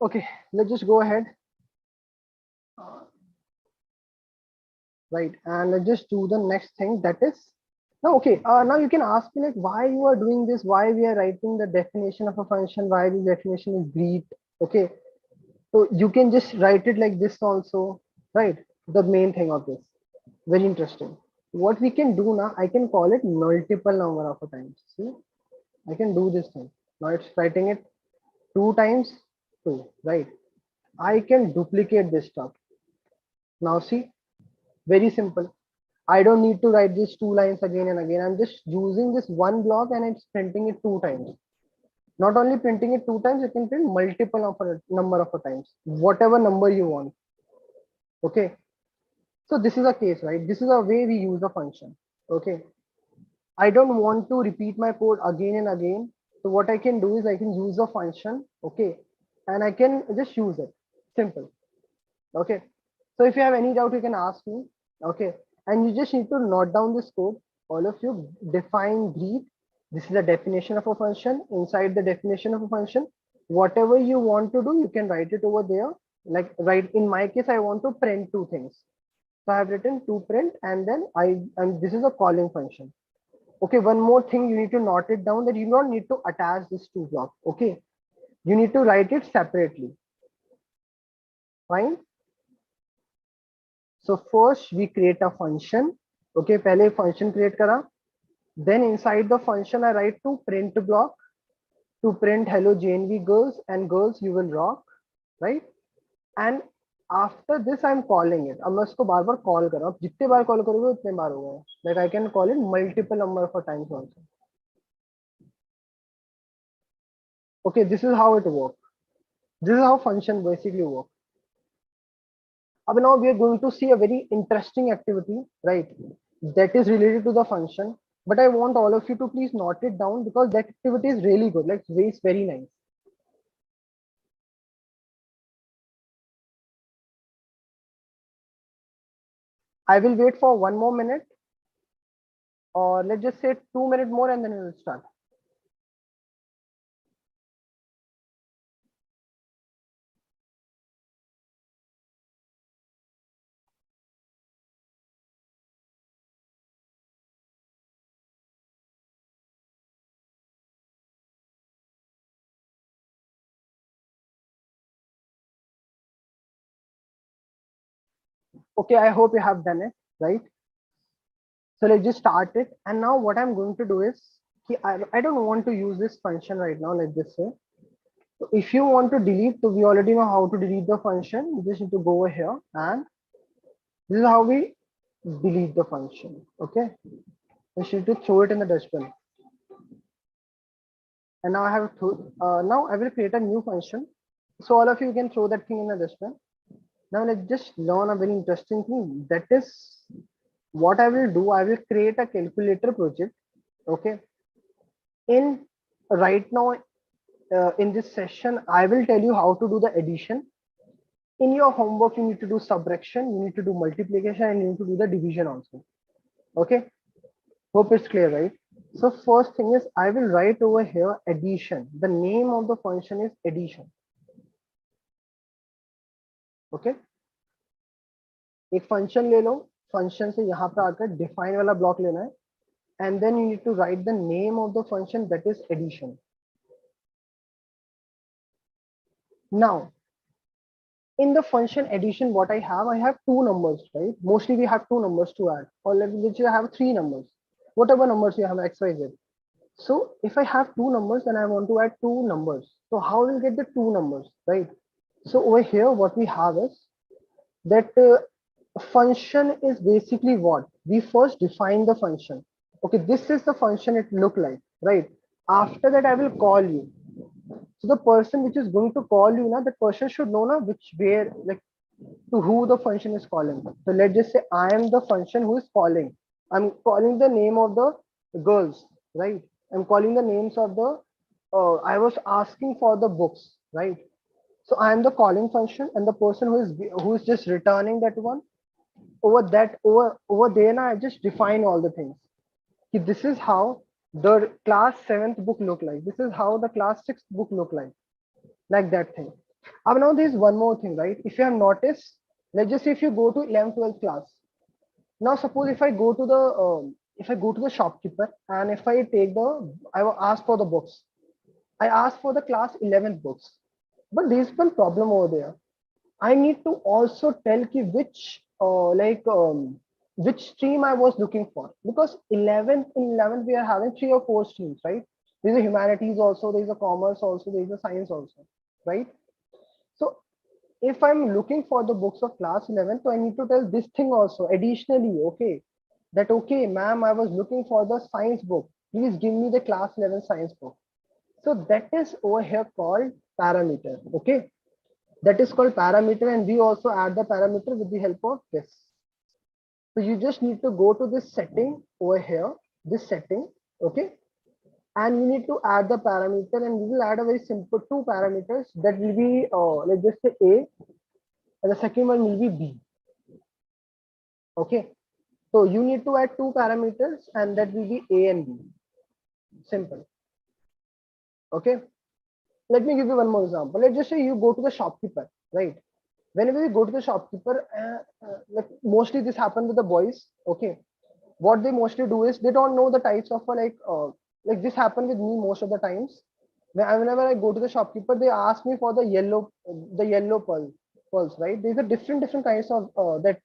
S3: Okay, let's just go ahead. Right, and let's just do the next thing, that is now. Okay, now you can ask me like why you are doing this, why we are writing the definition of a function, why the definition is greet. Okay, so you can just write it like this also, right? The main thing of this, very interesting. What we can do now, I can call it multiple number of times. See, I can do this thing. Now it's writing it 2 times 2, right? I can duplicate this stuff. Now see, very simple. I don't need to write these 2 lines again and again. I'm just using this one block and it's printing it 2 times. Not only printing it 2 times, it can print multiple of a number of times, whatever number you want. Okay. So this is a case, right? This is a way we use a function. Okay. I don't want to repeat my code again and again. So what I can do is I can use a function. Okay. And I can just use it. Simple. Okay. So if you have any doubt, you can ask me. Okay. And you just need to note down this code. All of you define greet. This is the definition of a function. Inside the definition of a function, whatever you want to do, you can write it over there. Like right in my case, I want to print 2 things. So I have written to print and then and this is a calling function. Okay, one more thing you need to note it down, that you don't need to attach this to block. Okay, you need to write it separately. Fine. So first we create a function. Okay, पहले function create करा. Then inside the function I write to print block to print hello JNV girls and girls you will rock, right? And After this I'm calling it. अब मैं उसको बार बार call कर रहा हूँ, जितने बार call करोगे उतने बार होगा. Like I can call it multiple number of times also. Okay, this is how it works. This is how function basically works. Now we are going to see a very interesting activity, right? That is related to the function. But I want all of you to please note it down because that activity is really good. Like it's very nice. I will wait for 1 more minute, or let's just say 2 minutes more, and then we will start. Okay, I hope you have done it, right? So let's just start it. And now what I'm going to do is, I don't want to use this function right now, let's just say. So if you want to delete, so we already know how to delete the function. You just need to go over here, and this is how we delete the function. Okay, we should to throw it in the dustbin. And now I have to, now I will create a new function. So all of you can throw that thing in the dustbin. Now let's just learn a very interesting thing. That is what I will do. I will create a calculator project. Okay. In right now, in this session, I will tell you how to do the addition. In your homework, you need to do subtraction, you need to do multiplication, and you need to do the division also. Okay. Hope it's clear, right? So first thing is I will write over here addition. The name of the function is addition. Okay. एक function ले लो, function से यहाँ पे आकर define वाला block लेना है, and then you need to write the name of the function, that is addition. Now, in the function addition, what I have two numbers, right? Mostly we have two numbers to add, or let's say I have three numbers, whatever numbers you have, X, Y, Z. So if I have two numbers and I want to add two numbers, so how will get the two numbers, right? So over here, what we have is that function is basically what? We first define the function. Okay, this is the function it look like, right? After that, I will call you. So the person which is going to call you now, that person should know now which where, like to who the function is calling. So let's just say I am the function who is calling. I'm calling the name of the girls, right? I'm calling the names of the, I was asking for the books, right? So I am the calling function, and the person who is just returning that one, over there now I just define all the things. This is how the class 7th book look like. This is how the class 6th book look like that thing. Now there's one more thing, right? If you have noticed, let's just say if you go to 11th, 12th class. Now suppose if I go to the shopkeeper, and if I will ask for the books. I ask for the class 11th books, but there's one problem over there. I need to also tell ki which stream I was looking for, because in 11th we are having 3 or 4 streams, right? There's a humanities also, there's a commerce also, there's a science also, right? So if I'm looking for the books of class 11, so I need to tell this thing also additionally, okay, that okay, ma'am, I was looking for the science book. Please give me the class 11 science book. So that is over here called parameter, okay? That is called parameter, and we also add the parameter with the help of this. So you just need to go to this setting over here, this setting, okay? And you need to add the parameter, and we will add a very simple two parameters that will be, let's just say A, and the second one will be B. Okay, so you need to add two parameters, and that will be A and B. Simple. Okay, let me give you one more example. Let's just say you go to the shopkeeper, right? Whenever you go to the shopkeeper, like mostly this happens with the boys. Okay, what they mostly do is they don't know the types of like this happened with me most of the times. Whenever I go to the shopkeeper, they ask me for the yellow pearls, right? There's a different kinds of that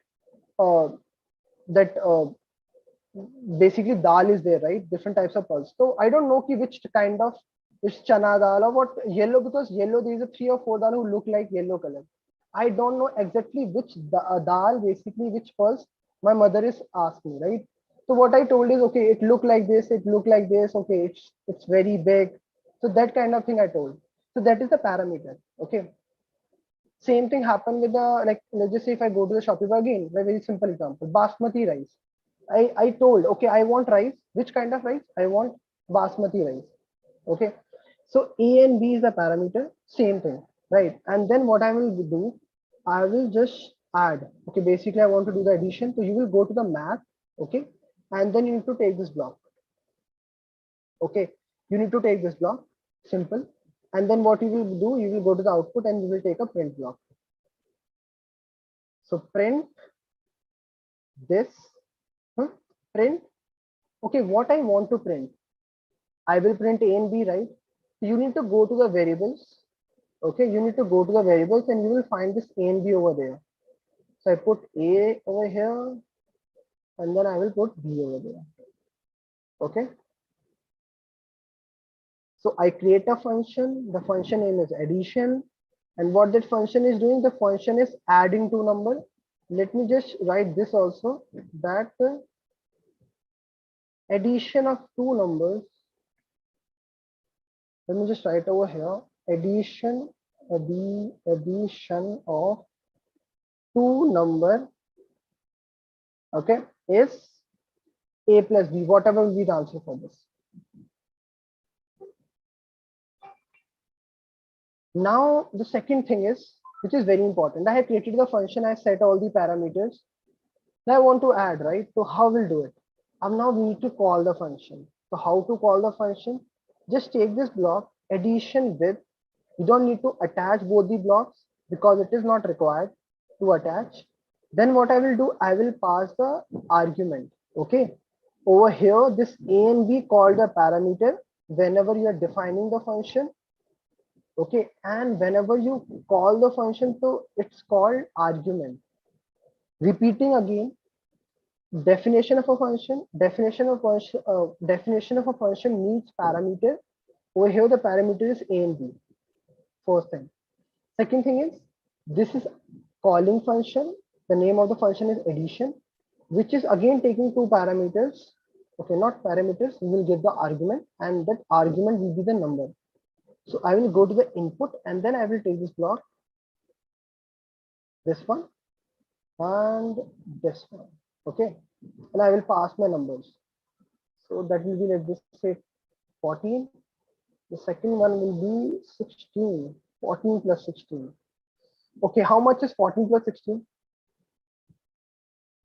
S3: basically dal is there, right? Different types of pearls. So I don't know which kind of, which chana dal or what yellow, because yellow there is a 3 or 4 dal who look like yellow color. I don't know exactly which dal, basically which pulse my mother is asking, right? So what I told is, okay, it look like this, it look like this, okay, it's very big. So that kind of thing I told. So that is the parameter. Okay. Same thing happened with the, like, let's just say if I go to the Shopify again, a very simple example, basmati rice. I told, okay, I want rice. Which kind of rice? I want basmati rice. Okay. So A and B is the parameter, same thing, right? And then what I will do, I will just add. Okay, basically I want to do the addition. So you will go to the math, okay, and then you need to take this block. Okay, you need to take this block, simple. And then what you will do, you will go to the output and you will take a print block. So print this, print. Okay, what I want to print, I will print A and B, right? You need to go to the variables. Okay, you need to go to the variables and you will find this A and B over there. So I put A over here and then I will put B over there. Okay. So I create a function. The function name is addition. And what that function is doing, the function is adding two numbers. Let me just write this also, that addition of two numbers. Let me just write over here, addition of two number, okay, is A plus B, whatever will be the answer for this. Now the second thing is, which is very important, I have created the function, I set all the parameters. Now I want to add, right? So how we'll do it? Now we need to call the function. So how to call the function? Just take this block, addition with, you don't need to attach both the blocks because it is not required to attach. Then what I will do, I will pass the argument. Okay. Over here, this A and B called the parameter whenever you are defining the function. Okay. And whenever you call the function, so it's called argument. Repeating again, definition of a function, definition of a function needs parameter. Over here, the parameter is A and B. First thing. Second thing is, this is calling function. The name of the function is addition, which is again taking two parameters. Okay, not parameters. We will give the argument, and that argument will be the number. So I will go to the input, and then I will take this block, this one, and this one. Okay, and I will pass my numbers. So that will be, let's just say 14. The second one will be 16. 14 plus 16. Okay, how much is 14 plus 16?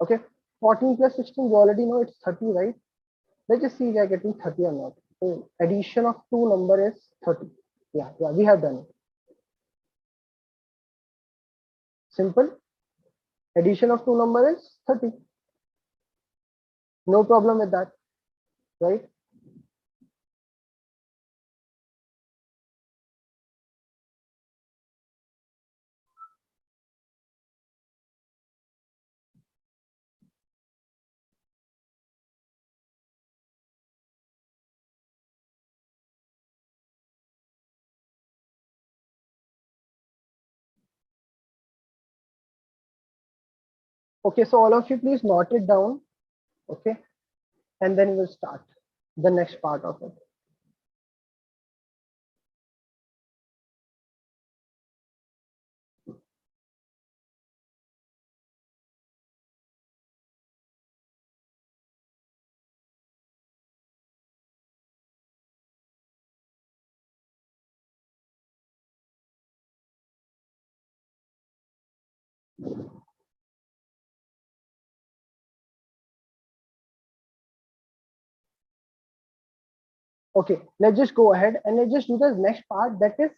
S3: Okay, 14 plus 16, you already know it's 30, right? Let's just see if we are getting 30 or not. So addition of two number is 30. Yeah, we have done it. Simple. Addition of two number is 30. No problem with that, right? Okay, so all of you please note it down. Okay, and then we'll start the next part of it. Okay, let's just go ahead and let's just do the next part. That is,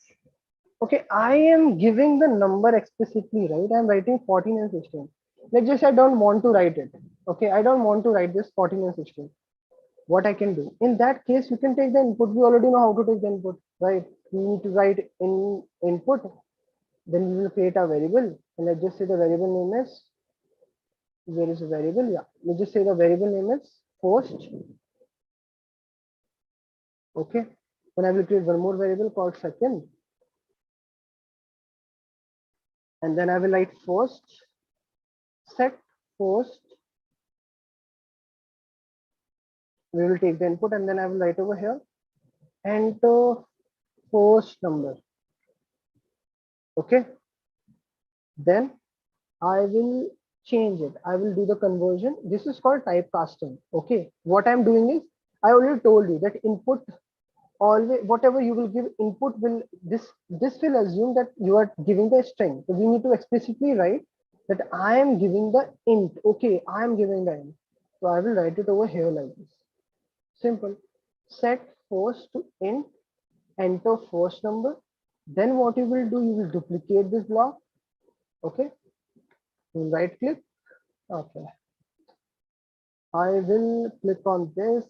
S3: okay, I am giving the number explicitly, right? I'm writing 14 and 16. Let's just say I don't want to write it. Okay, I don't want to write this 14 and 16. What I can do? In that case, you can take the input. We already know how to take the input, right? We need to write in input. Then we will create a variable. And let's just say the variable name is, where is the variable? Yeah, let's just say the variable name is post. Okay, then I will create one more variable called second. and then I will write first, set first. We will take the input, and then I will write over here, enter first number. Okay. Then I will change it. I will do the conversion. This is called typecasting. Okay. What I'm doing is, I already told you that input, always whatever you will give input will, this will assume that you are giving the string. So we need to explicitly write that I am giving the int. Okay, I am giving the int. So I will write it over here like this. Simple. Set first to int, enter first number. Then what you will do, you will duplicate this block. Okay. You will right click. Okay. I will click on this,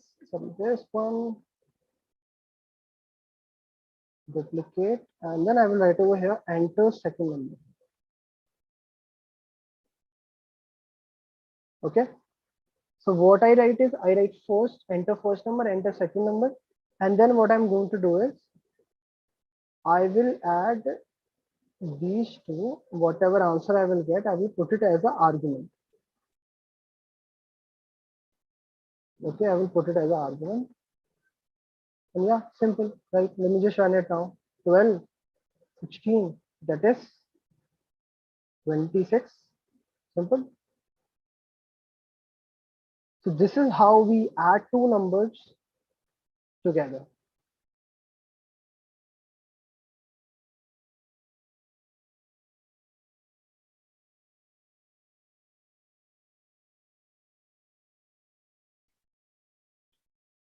S3: this one, duplicate, and then I will write over here, enter second number. Okay. So what I write is, I write first, enter first number, enter second number. And then what I'm going to do is, I will add these two, whatever answer I will get, I will put it as an argument. Okay, I will put it as an argument. And yeah, simple, right? Let me just run it now. 12, 16, that is 26. Simple. So this is how we add two numbers together.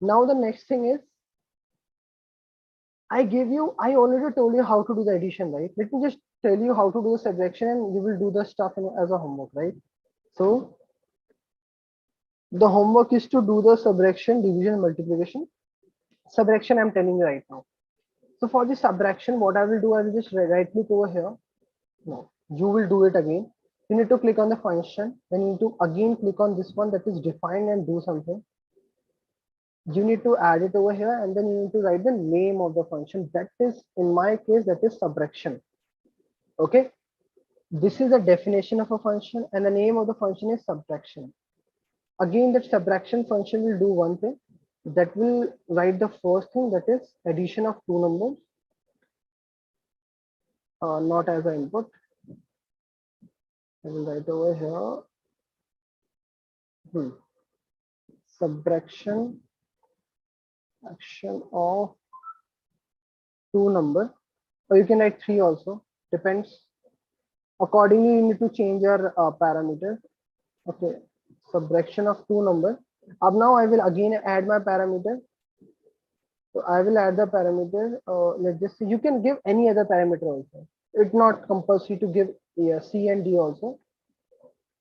S3: Now the next thing is, I already told you how to do the addition, right? Let me just tell you how to do the subtraction, and you will do the stuff as a homework, right? So the homework is to do the subtraction, division, multiplication. Subtraction I'm telling you right now. So for the subtraction, what I will do, I will just right click over here. No, you will do it again. You need to click on the function. Then you need to again click on this one that is defined and do something. You need to add it over here, and then you need to write the name of the function. That is, in my case, that is subtraction. Okay. This is the definition of a function, and the name of the function is subtraction. Again, that subtraction function will do one thing, that will write the first thing, that is addition of two numbers, not as an input. I will write over here, subtraction action of two number, or you can write three also, depends. Accordingly, you need to change your parameter. Okay, subtraction of two number. Now I will again add my parameter. So I will add the parameter. Let's just say you can give any other parameter also. It's not compulsory to give C and D also.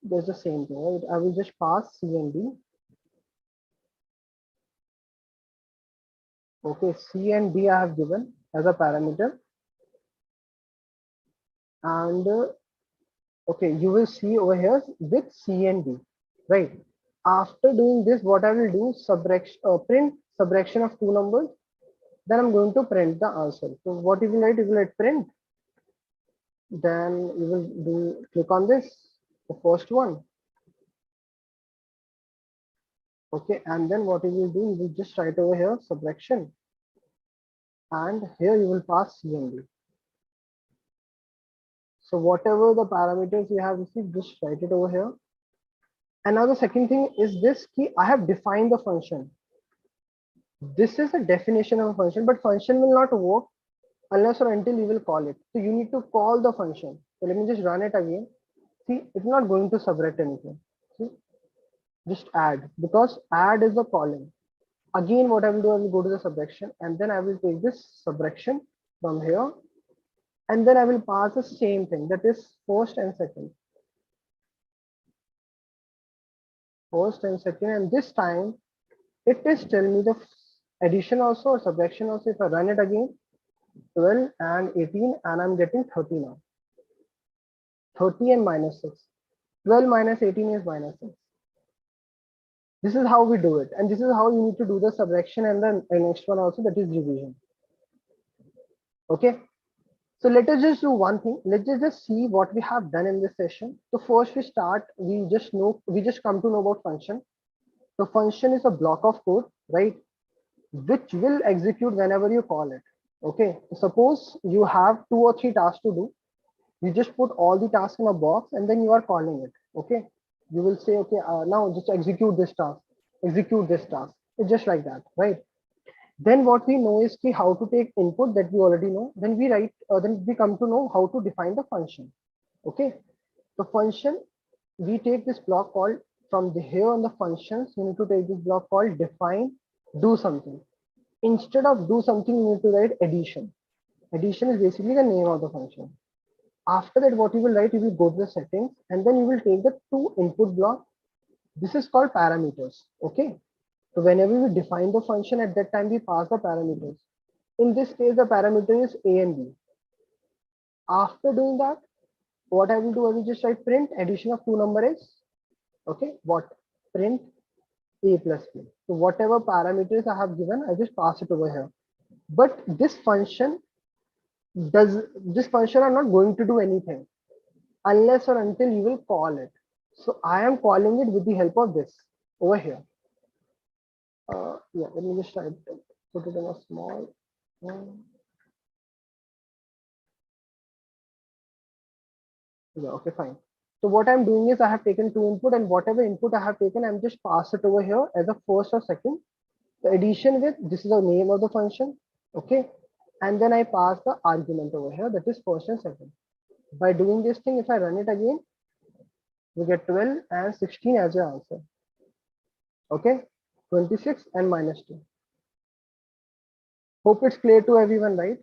S3: There's the same thing, right? I will just pass C and D. Okay, C and D I have given as a parameter. And okay, you will see over here with C and D, right? After doing this, what I will do, print subtraction of two numbers. Then I'm going to print the answer. So what you will write print. Then you will click on this, the first one. Okay, and then what you will do, you will just write over here subtraction. And here you will pass C and D. So whatever the parameters you have received, just write it over here. And now the second thing is this key, I have defined the function. This is a definition of a function, but function will not work unless or until you will call it. So you need to call the function. So let me just run it again. See, it's not going to subtract anything. See, just add, because add is the calling. Again, what I will do, I will go to the subtraction, and then I will take this subtraction from here, and then I will pass the same thing, that is first and second. First and second, and this time it is telling me the addition also or subtraction also. If I run it again, 12 and 18, and I'm getting 30 now. 30 and minus 6. 12 minus 18 is minus 6. This is how we do it, and this is how you need to do the subtraction, and then the next one also, that is division. Okay, So let us just do one thing. Let's just see what we have done in this session. So first we start, we just come to know about function. So function is a block of code, right? Which will execute whenever you call it. Okay. So suppose you have 2 or 3 tasks to do. You just put all the tasks in a box and then you are calling it. Okay. You will say, okay, now just execute this task, execute this task. It's just like that, right? Then what we know is how to take input that we already know. Then we write, then we come to know how to define the function. Okay. The function, we take this block called from the here on the functions, you need to take this block called define, do something. Instead of do something, you need to write addition. Addition is basically the name of the function. After that, what you will write, you will go to the settings and then you will take the two input block. This is called parameters. Okay. So whenever we define the function, at that time we pass the parameters. In this case, the parameter is a and b. After doing that, what I will do, I will just write print addition of two numbers. Okay, what? Print a plus b. So whatever parameters I have given, I just pass it over here. But this function are not going to do anything unless or until you will call it. So I am calling it with the help of this over here. Yeah, let me just try to put it in a small. Yeah, okay, fine. So what I'm doing is I have taken two input and whatever input I have taken, I'm just pass it over here as a first or second. The addition with, this is the name of the function. Okay. And then I pass the argument over here, that is first and second. By doing this thing, if I run it again, we get 12 and 16 as your answer. Okay. 26 and -2. Hope it's clear to everyone, right?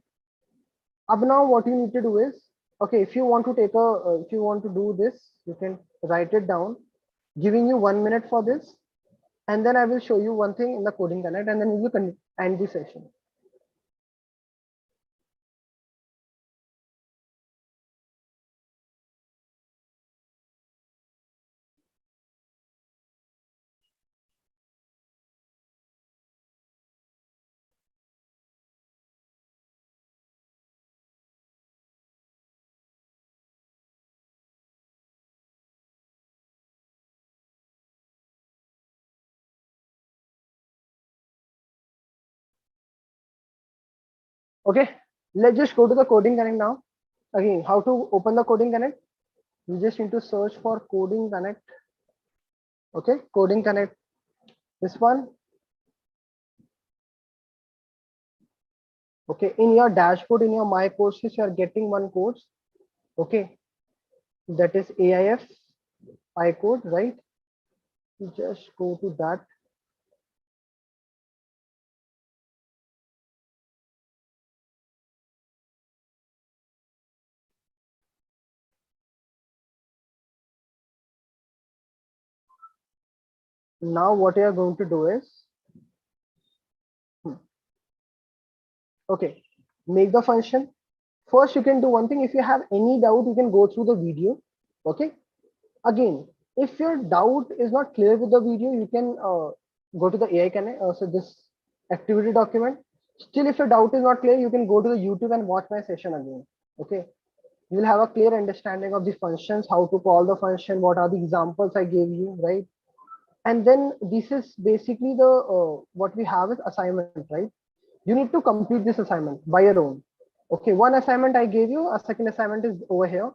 S3: Up now, what you need to do is, okay, if you want to take if you want to do this, you can write it down, giving you 1 minute for this. And then I will show you one thing in the coding connect and then we will end the session. Okay, let's just go to the coding connect now. Again, how to open the coding connect? You just need to search for coding connect. Okay, coding connect. This one. Okay, in your dashboard, in your my courses, you are getting one course. Okay, that is AIF PyCode, right? You just go to that. Now what you are going to do is, okay, make the function. First, you can do one thing. If you have any doubt, you can go through the video. Okay. Again, if your doubt is not clear with the video, you can go to the AI Connect. So this activity document. Still, if your doubt is not clear, you can go to the YouTube and watch my session again. Okay. You will have a clear understanding of the functions, how to call the function, what are the examples I gave you, right? And then this is basically the what we have is assignment, right? You need to complete this assignment by your own. Okay, one assignment I gave you, a second assignment is over here.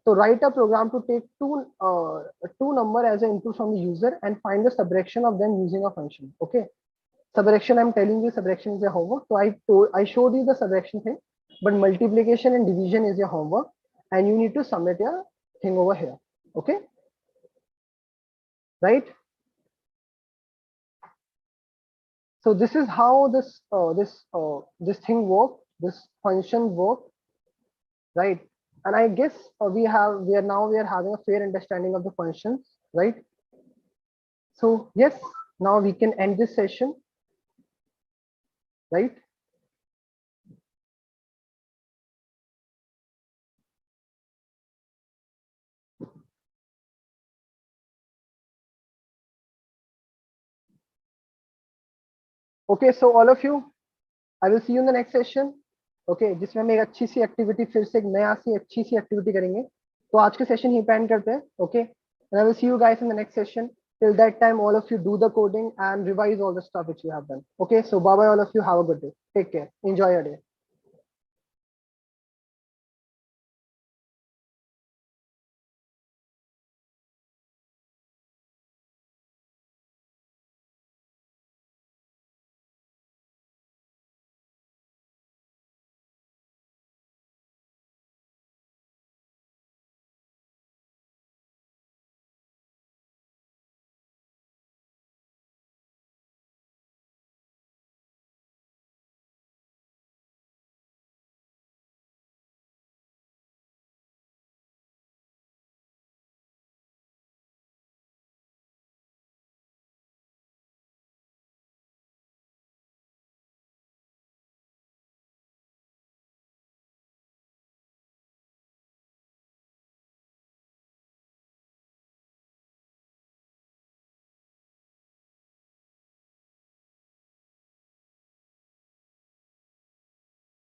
S3: So write a program to take two number as an input from the user and find the subtraction of them using a function. Okay, subtraction, I'm telling you, subtraction is a homework. So I showed you the subtraction thing, but multiplication and division is your homework, and you need to submit your thing over here. Okay, right? So this is how this thing work, this function work, right? And I guess we are having a fair understanding of the functions, right? So yes, now we can end this session, right? Okay, so all of you, I will see you in the next session. Okay, जिसमें हम एक अच्छी सी activity, फिर से एक नया सी अच्छी सी activity करेंगे। तो आज के सेशन ही पे एंड करते हैं। Okay, and I will see you guys in the next session. Till that time, all of you do the coding and revise all the stuff which you have done. Okay, so bye bye all of you. Have a good day. Take care. Enjoy your day.